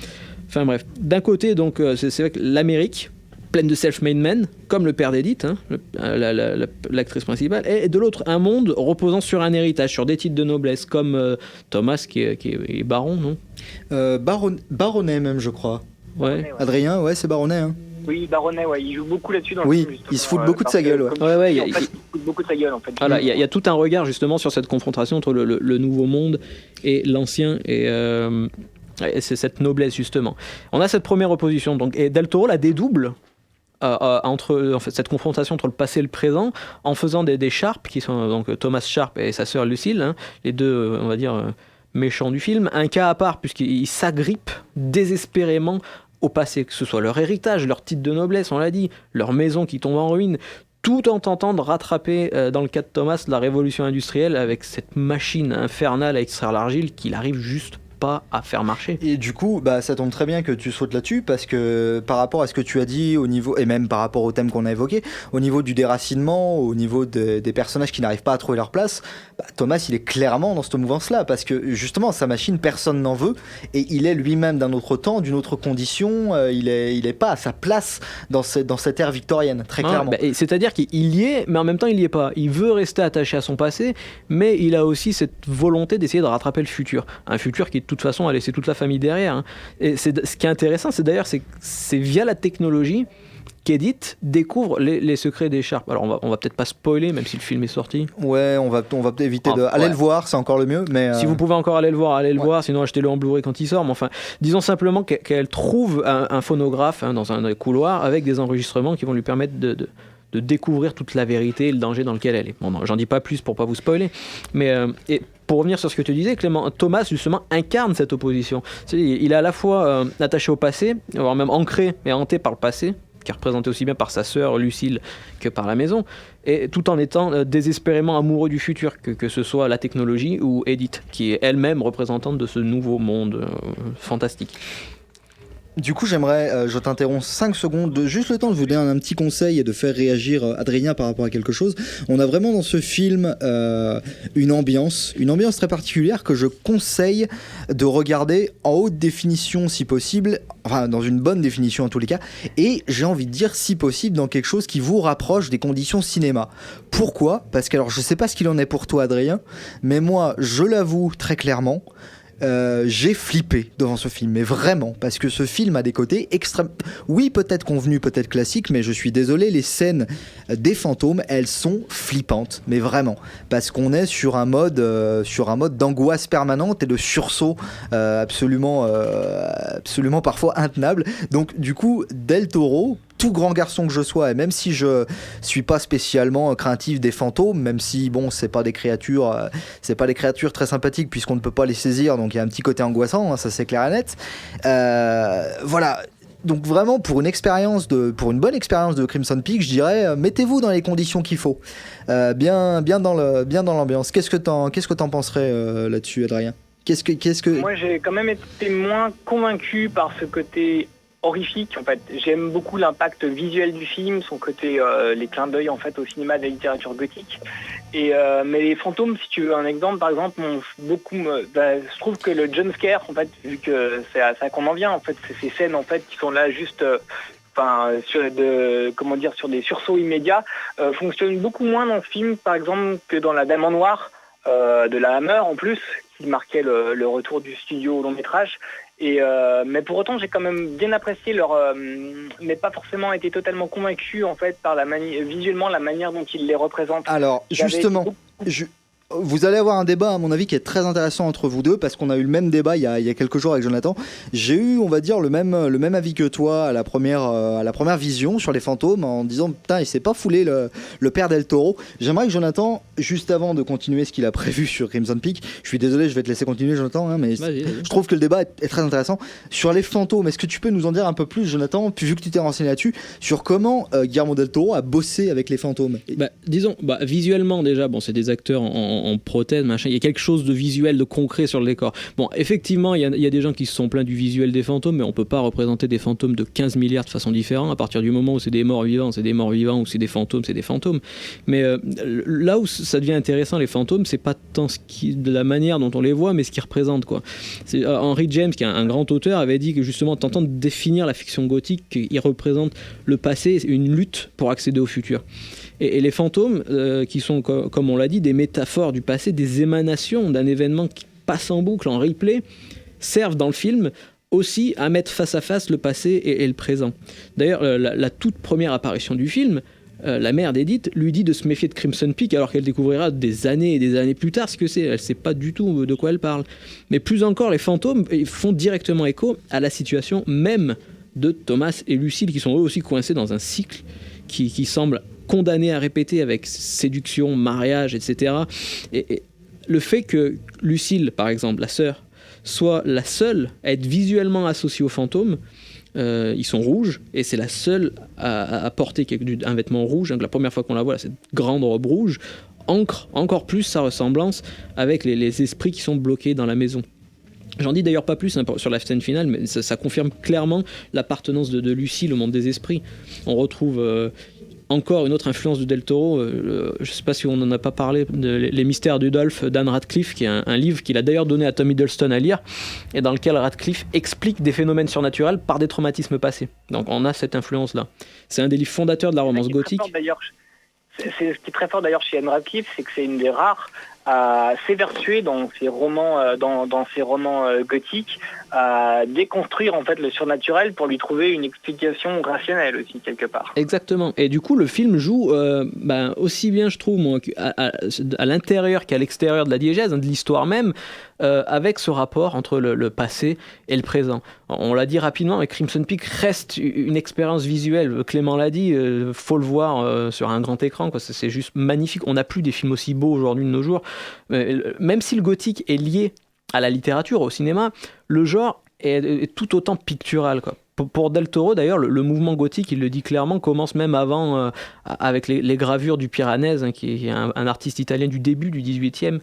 Speaker 2: Enfin bref, d'un côté donc c'est vrai que l'Amérique, pleine de self-made men, comme le père d'Edith, l'actrice principale, et de l'autre un monde reposant sur un héritage, sur des titres de noblesse, comme Thomas qui est baron, non
Speaker 1: Baronnet même, je crois.
Speaker 2: Ouais.
Speaker 3: Ouais.
Speaker 1: Adrien, ouais, c'est Baronnet. Hein.
Speaker 3: Oui, Baronnet, ouais, il joue beaucoup là-dessus dans le
Speaker 1: Oui,
Speaker 3: film. Justement,
Speaker 1: il se fout beaucoup de sa gueule. Ouais.
Speaker 2: Ouais, il
Speaker 3: il se fout beaucoup de sa gueule en fait.
Speaker 2: Voilà, il y a tout un regard justement sur cette confrontation entre le nouveau monde et l'ancien, et c'est cette noblesse justement. On a cette première opposition, donc, et Del Toro la dédouble entre en fait, cette confrontation entre le passé et le présent en faisant des Sharp, qui sont donc Thomas Sharp et sa sœur Lucille, les deux, on va dire, méchants du film, un cas à part puisqu'ils s'agrippent désespérément au passé, que ce soit leur héritage, leur titre de noblesse, on l'a dit, leur maison qui tombe en ruine, tout en tentant de rattraper, dans le cas de Thomas, la révolution industrielle avec cette machine infernale à extraire l'argile qu'il arrive juste pas à faire marcher.
Speaker 1: Et du coup, ça tombe très bien que tu sautes là-dessus, parce que par rapport à ce que tu as dit au niveau, et même par rapport au thème qu'on a évoqué, au niveau du déracinement, au niveau des personnages qui n'arrivent pas à trouver leur place, Thomas il est clairement dans cette mouvance-là, parce que justement sa machine personne n'en veut, et il est lui-même d'un autre temps, d'une autre condition, il est pas à sa place dans cette ère victorienne, très clairement.
Speaker 2: C'est-à-dire qu'il y est, mais en même temps il y est pas. Il veut rester attaché à son passé, mais il a aussi cette volonté d'essayer de rattraper le futur, un futur qui de toute façon a laissé toute la famille derrière. Et ce qui est intéressant, c'est d'ailleurs c'est via la technologie qu'Edith découvre les secrets des Sharp. Alors on va peut-être pas spoiler, même si le film est sorti.
Speaker 1: Ouais, on va éviter de... Allez le voir, c'est encore le mieux, mais...
Speaker 2: Si vous pouvez encore aller le voir, allez le voir, sinon achetez-le en Blu-ray quand il sort. Mais enfin, disons simplement qu'elle trouve un phonographe dans un couloir avec des enregistrements qui vont lui permettre de découvrir toute la vérité et le danger dans lequel elle est. Bon, non, j'en dis pas plus pour pas vous spoiler, mais et pour revenir sur ce que tu disais, Clément, Thomas justement incarne cette opposition. Il est à la fois attaché au passé, voire même ancré et hanté par le passé, qui est représenté aussi bien par sa sœur Lucille que par la maison, et tout en étant désespérément amoureux du futur, que ce soit la technologie ou Edith, qui est elle-même représentante de ce nouveau monde fantastique.
Speaker 1: Du coup, j'aimerais, je t'interromps 5 secondes, juste le temps de vous donner un petit conseil et de faire réagir Adrien par rapport à quelque chose. On a vraiment dans ce film une ambiance très particulière que je conseille de regarder en haute définition si possible, enfin dans une bonne définition en tous les cas, et j'ai envie de dire si possible dans quelque chose qui vous rapproche des conditions cinéma. Pourquoi ? Parce que alors je sais pas ce qu'il en est pour toi Adrien, mais moi je l'avoue très clairement, j'ai flippé devant ce film, mais vraiment, parce que ce film a des côtés extrêmes. Oui, peut-être convenu, peut-être classique, mais je suis désolé, les scènes des fantômes, elles sont flippantes, mais vraiment, parce qu'on est sur un mode d'angoisse permanente et de sursaut absolument parfois intenable. Donc, du coup, Del Toro, tout grand garçon que je sois, et même si je suis pas spécialement craintif des fantômes, même si bon c'est pas des créatures très sympathiques puisqu'on ne peut pas les saisir, donc il y a un petit côté angoissant, hein, ça c'est clair et net. Voilà. Donc vraiment pour une bonne expérience de Crimson Peak, je dirais mettez-vous dans les conditions qu'il faut, bien dans l'ambiance. Qu'est-ce que t'en penserais là-dessus, Adrien ? Qu'est-ce que
Speaker 3: Moi j'ai quand même été moins convaincu par ce côté horrifique. En fait, j'aime beaucoup l'impact visuel du film, son côté, les clins d'œil en fait au cinéma de la littérature gothique. Mais les fantômes, si tu veux un exemple, par exemple, je trouve que le jump scare, en fait, vu que c'est à ça qu'on en vient, en fait, c'est ces scènes en fait qui sont là juste, sur des sursauts immédiats, fonctionnent beaucoup moins dans ce film, par exemple, que dans La Dame en Noir de la Hammer en plus, qui marquait le retour du studio au long métrage. Mais pour autant, j'ai quand même bien apprécié mais pas forcément été totalement convaincu en fait par visuellement la manière dont ils les représentent.
Speaker 1: Alors justement, vous allez avoir un débat à mon avis qui est très intéressant entre vous deux parce qu'on a eu le même débat il y a quelques jours avec Jonathan. J'ai eu, on va dire, le même avis que toi à la première vision sur les fantômes en disant putain il s'est pas foulé le père Del Toro. J'aimerais que Jonathan, juste avant de continuer ce qu'il a prévu sur Crimson Peak, je suis désolé, je vais te laisser continuer Jonathan, hein, mais vas-y. Je trouve que le débat est très intéressant. Sur les fantômes, est-ce que tu peux nous en dire un peu plus Jonathan, vu que tu t'es renseigné là-dessus, sur comment Guillermo Del Toro a bossé avec les fantômes?
Speaker 2: Disons, visuellement déjà, bon c'est des acteurs en prothèse, machin, il y a quelque chose de visuel, de concret sur le décor. Bon, effectivement, il y a des gens qui se sont plaints du visuel des fantômes, mais on peut pas représenter des fantômes de 15 milliards de façon différente. À partir du moment où c'est des morts vivants, c'est des morts vivants, ou c'est des fantômes, c'est des fantômes. Mais là où ça devient intéressant, les fantômes, c'est pas tant de la manière dont on les voit, mais ce qu'ils représentent, quoi. Henry James, qui est un grand auteur, avait dit que justement, tentant de définir la fiction gothique, qu'il représente le passé, une lutte pour accéder au futur. Et les fantômes, qui sont, comme on l'a dit, des métaphores du passé, des émanations d'un événement qui passe en boucle, en replay, servent dans le film aussi à mettre face à face le passé et le présent. D'ailleurs, la toute première apparition du film, la mère d'Edith lui dit de se méfier de Crimson Peak alors qu'elle découvrira des années et des années plus tard ce que c'est. Elle ne sait pas du tout de quoi elle parle. Mais plus encore, les fantômes font directement écho à la situation même de Thomas et Lucille, qui sont eux aussi coincés dans un cycle qui semble condamné à répéter avec séduction, mariage, etc. Et le fait que Lucille, par exemple, la sœur, soit la seule à être visuellement associée aux fantômes, ils sont rouges, et c'est la seule à porter un vêtement rouge. Donc la première fois qu'on la voit, cette grande robe rouge, ancre encore plus sa ressemblance avec les esprits qui sont bloqués dans la maison. J'en dis d'ailleurs pas plus sur la scène finale, mais ça confirme clairement l'appartenance de Lucille au monde des esprits. On retrouve encore une autre influence de Del Toro, je ne sais pas si on n'en a pas parlé, Les Mystères d'Udolph d'Anne Radcliffe, qui est un livre qu'il a d'ailleurs donné à Tom Hiddleston à lire, et dans lequel Radcliffe explique des phénomènes surnaturels par des traumatismes passés. Donc on a cette influence-là. C'est un des livres fondateurs de la romance gothique.
Speaker 3: Ce qui est très fort d'ailleurs chez Anne Radcliffe, c'est que c'est une des rares à s'évertuer dans ses romans, dans ses romans gothiques, à déconstruire en fait le surnaturel pour lui trouver une explication rationnelle aussi quelque part.
Speaker 2: Exactement. Et du coup, le film joue aussi bien, je trouve, moi, à l'intérieur qu'à l'extérieur de la diégèse, de l'histoire même, avec ce rapport entre le passé et le présent. On l'a dit rapidement, mais Crimson Peak reste une expérience visuelle. Clément l'a dit, faut le voir sur un grand écran, quoi. C'est juste magnifique. On n'a plus des films aussi beaux aujourd'hui de nos jours. Même si le gothique est lié à la littérature, au cinéma, le genre est tout autant pictural, quoi. Pour Del Toro, d'ailleurs, le mouvement gothique, il le dit clairement, commence même avant, avec les gravures du Piranèse, hein, qui est un artiste italien du début du 18e.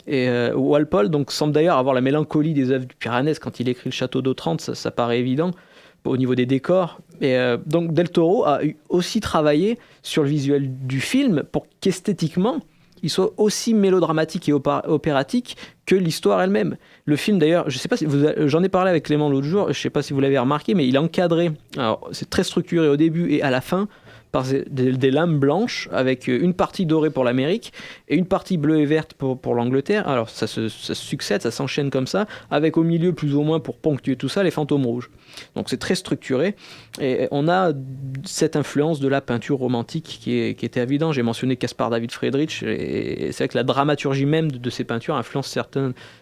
Speaker 2: Et Walpole donc, semble d'ailleurs avoir la mélancolie des œuvres du Piranèse quand il écrit le Château d'Otrante, ça paraît évident, au niveau des décors. Et donc Del Toro a aussi travaillé sur le visuel du film pour qu'esthétiquement, il soit aussi mélodramatique et opératique que l'histoire elle-même. Le film d'ailleurs, je sais pas si j'en ai parlé avec Clément l'autre jour, je sais pas si vous l'avez remarqué, mais il est encadré, alors c'est très structuré au début et à la fin, par des lames blanches avec une partie dorée pour l'Amérique et une partie bleue et verte pour l'Angleterre. Alors ça se succède, ça s'enchaîne comme ça, avec au milieu plus ou moins pour ponctuer tout ça les fantômes rouges. Donc c'est très structuré et on a cette influence de la peinture romantique qui était évidente. J'ai mentionné Caspar David Friedrich et c'est vrai que la dramaturgie même de ces peintures influence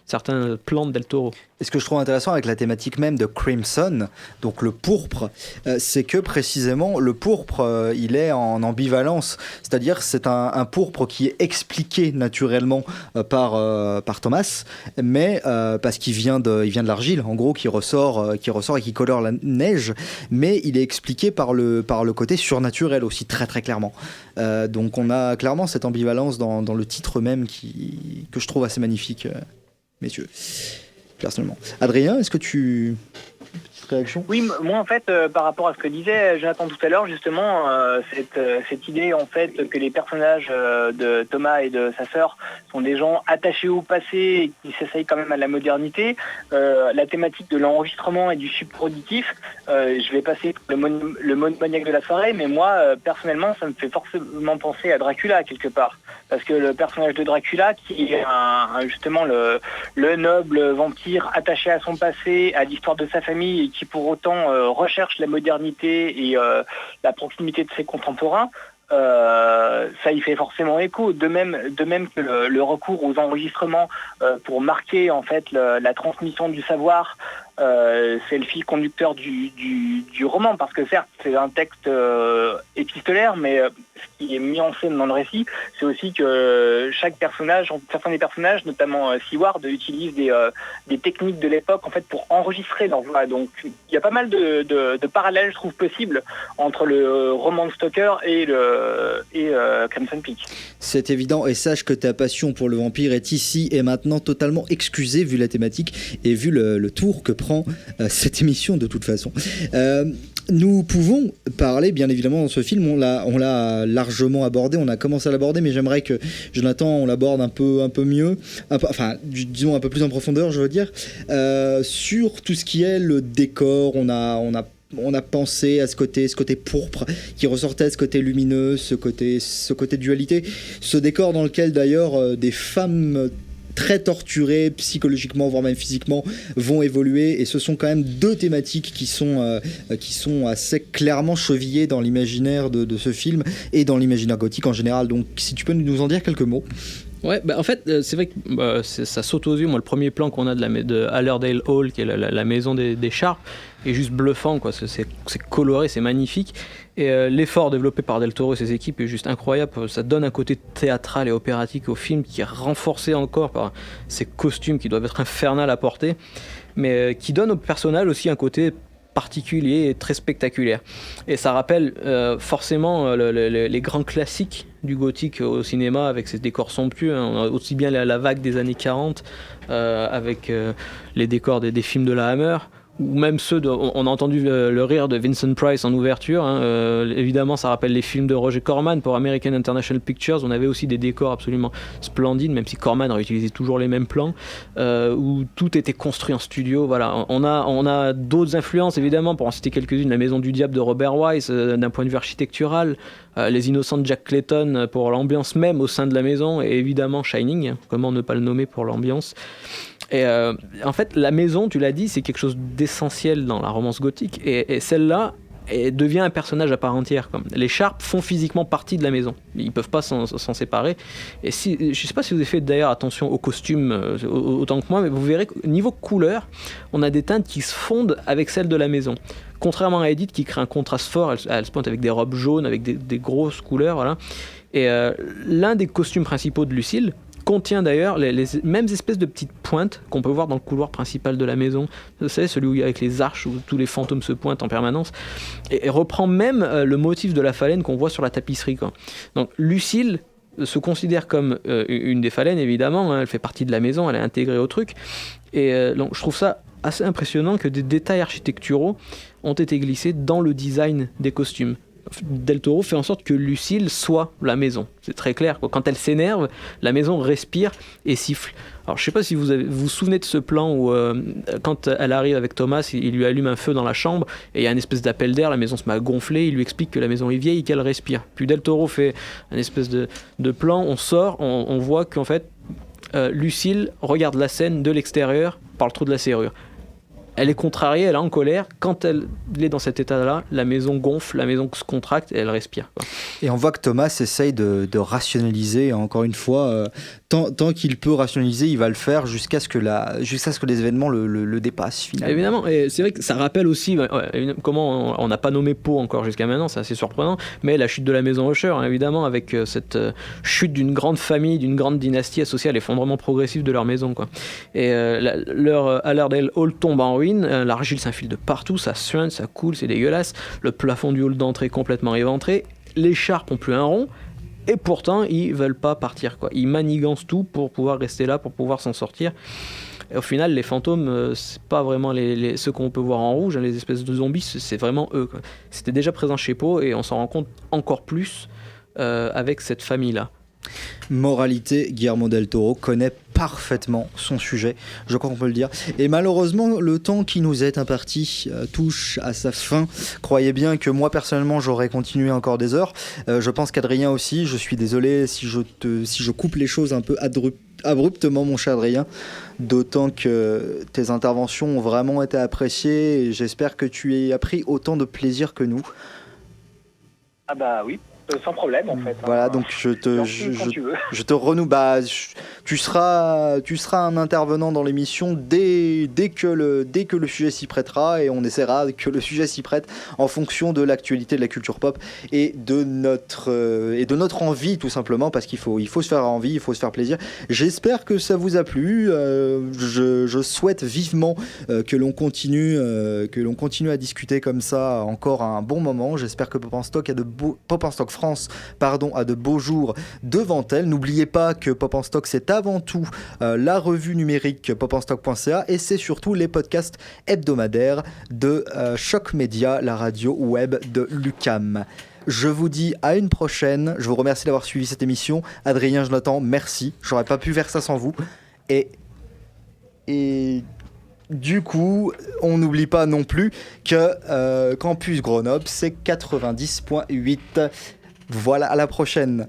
Speaker 2: certains plans de Del Toro.
Speaker 1: Et ce que je trouve intéressant avec la thématique même de Crimson, donc le pourpre, c'est que précisément le pourpre, il est en ambivalence. C'est-à-dire c'est un pourpre qui est expliqué naturellement par Thomas, mais parce qu'il vient de l'argile, en gros, qui ressort et qui colore la neige, mais il est expliqué par le côté surnaturel aussi, très très clairement. Donc on a clairement cette ambivalence dans le titre même que je trouve assez magnifique, messieurs. Personnellement. Adrien, est-ce que tu... Petite réaction ?
Speaker 3: Oui, moi en fait, par rapport à ce que disait Jonathan tout à l'heure, justement, cette idée en fait que les personnages de Thomas et de sa sœur sont des gens attachés au passé et qui s'essayent quand même à la modernité, la thématique de l'enregistrement et du subauditif, je vais passer pour le mode maniaque de la soirée, mais moi, personnellement, ça me fait forcément penser à Dracula quelque part. Parce que le personnage de Dracula, qui est justement le noble vampire attaché à son passé, à l'histoire de sa famille, et qui pour autant recherche la modernité et la proximité de ses contemporains, ça y fait forcément écho. De même que le recours aux enregistrements pour marquer en fait la transmission du savoir, c'est le fil conducteur du roman, parce que certes c'est un texte épistolaire, mais ce qui est mis en scène dans le récit, c'est aussi que certains des personnages, notamment Seward, utilisent des techniques de l'époque en fait pour enregistrer leur voix. Donc il y a pas mal de parallèles, je trouve, possibles entre le roman de Stoker et Crimson Peak.
Speaker 1: C'est évident, et sache que ta passion pour le vampire est ici et maintenant totalement excusée vu la thématique et vu le tour que prend cette émission de toute façon. Nous pouvons parler, bien évidemment, dans ce film, on l'a largement abordé, on a commencé à l'aborder, mais j'aimerais que Jonathan, on l'aborde un peu mieux, disons un peu plus en profondeur, je veux dire, sur tout ce qui est le décor. On a pensé à ce côté pourpre qui ressortait, ce côté lumineux, ce côté dualité, ce décor dans lequel d'ailleurs des femmes très torturées psychologiquement, voire même physiquement, vont évoluer, et ce sont quand même deux thématiques qui sont assez clairement chevillées dans l'imaginaire de ce film et dans l'imaginaire gothique en général. Donc si tu peux nous en dire quelques mots.
Speaker 2: Ouais, en fait, c'est vrai que ça saute aux yeux. Moi, le premier plan qu'on a de Allerdale Hall, qui est la maison des Sharp, est juste bluffant, quoi. C'est coloré, c'est magnifique. Et l'effort développé par Del Toro et ses équipes est juste incroyable. Ça donne un côté théâtral et opératique au film qui est renforcé encore par ces costumes qui doivent être infernales à porter, mais qui donne au personnage aussi un côté particulier et très spectaculaire. Et ça rappelle forcément les grands classiques du gothique au cinéma, avec ces décors somptueux, hein. On a aussi bien la vague des années 40 avec les décors des films de la Hammer, ou même on a entendu le rire de Vincent Price en ouverture, hein, évidemment ça rappelle les films de Roger Corman pour American International Pictures. On avait aussi des décors absolument splendides, même si Corman réutilisait toujours les mêmes plans, où tout était construit en studio. Voilà, on a d'autres influences évidemment, pour en citer quelques-unes: La Maison du Diable de Robert Wise d'un point de vue architectural, Les Innocents de Jack Clayton pour l'ambiance même au sein de la maison, et évidemment Shining, comment ne pas le nommer pour l'ambiance. Et en fait, la maison, tu l'as dit, c'est quelque chose d'essentiel dans la romance gothique, et celle-là devient un personnage à part entière. Les Sharp font physiquement partie de la maison, ils peuvent pas s'en séparer. Et je sais pas si vous avez fait d'ailleurs attention aux costumes autant que moi, mais vous verrez qu'au niveau couleur, on a des teintes qui se fondent avec celles de la maison. Contrairement à Edith qui crée un contraste fort, elle se pointe avec des robes jaunes, avec des grosses couleurs, voilà. Et l'un des costumes principaux de Lucille contient d'ailleurs les mêmes espèces de petites pointes qu'on peut voir dans le couloir principal de la maison. Vous savez, celui avec les arches où tous les fantômes se pointent en permanence. Et reprend même le motif de la phalène qu'on voit sur la tapisserie, quoi. Donc Lucille se considère comme une des phalènes, évidemment, hein, elle fait partie de la maison, elle est intégrée au truc. Et donc je trouve ça assez impressionnant que des détails architecturaux ont été glissés dans le design des costumes. Del Toro fait en sorte que Lucille soit la maison. C'est très clair, quoi. Quand elle s'énerve, la maison respire et siffle. Alors je sais pas si vous vous souvenez de ce plan où quand elle arrive avec Thomas, il lui allume un feu dans la chambre et il y a une espèce d'appel d'air, la maison se met à gonfler, il lui explique que la maison est vieille et qu'elle respire. Puis Del Toro fait un espèce de plan, on sort, on voit qu'en fait Lucille regarde la scène de l'extérieur par le trou de la serrure. Elle est contrariée, elle est en colère. Quand elle est dans cet état-là, la maison gonfle, la maison se contracte et elle respire, quoi.
Speaker 1: Et on voit que Thomas essaye de rationaliser, encore une fois, tant qu'il peut rationaliser, il va le faire jusqu'à ce que les événements le dépassent finalement.
Speaker 2: Évidemment, et c'est vrai que ça rappelle aussi, comment on n'a pas nommé Poe encore jusqu'à maintenant, c'est assez surprenant, mais la chute de la maison Usher, hein, évidemment, avec cette chute d'une grande famille, d'une grande dynastie associée à l'effondrement progressif de leur maison, quoi. Et leur Allerdale Hall tombe en ruine, l'argile s'infile de partout, ça suinte, ça coule, c'est dégueulasse, le plafond du hall d'entrée complètement éventré, les Sharp ont plus un rond, et pourtant ils veulent pas partir, quoi. Ils manigancent tout pour pouvoir rester là, pour pouvoir s'en sortir. Et au final, les fantômes, c'est pas vraiment ceux qu'on peut voir en rouge, hein, les espèces de zombies, c'est vraiment eux, quoi. C'était déjà présent chez Poe et on s'en rend compte encore plus avec cette famille-là.
Speaker 1: Moralité, Guillermo del Toro connaît parfaitement son sujet, je crois qu'on peut le dire. Et malheureusement, le temps qui nous est imparti touche à sa fin. Croyez bien que moi, personnellement, j'aurais continué encore des heures. Je pense qu'Adrien aussi. Je suis désolé si je coupe les choses un peu abruptement, mon cher Adrien. D'autant que tes interventions ont vraiment été appréciées et j'espère que tu y as pris autant de plaisir que nous.
Speaker 3: Ah bah oui. Sans problème en fait.
Speaker 1: Voilà, donc je te renoue. Tu seras un intervenant dans l'émission dès que le sujet s'y prêtera, et on essaiera que le sujet s'y prête en fonction de l'actualité de la culture pop et de notre envie, tout simplement, parce qu'il faut se faire envie, il faut se faire plaisir. J'espère que ça vous a plu. Je souhaite vivement que l'on continue à discuter comme ça encore un bon moment. J'espère que Pop en Stock France a de beaux jours devant elle. N'oubliez pas que Pop en Stock, c'est avant tout la revue numérique popenstock.ca, et c'est surtout les podcasts hebdomadaires de Choc Média, la radio web de l'UQAM. Je vous dis à une prochaine. Je vous remercie d'avoir suivi cette émission. Adrien, Jonathan, merci. J'aurais pas pu faire ça sans vous. Et du coup, on n'oublie pas non plus que Campus Grenoble, c'est 90.8. Voilà, à la prochaine.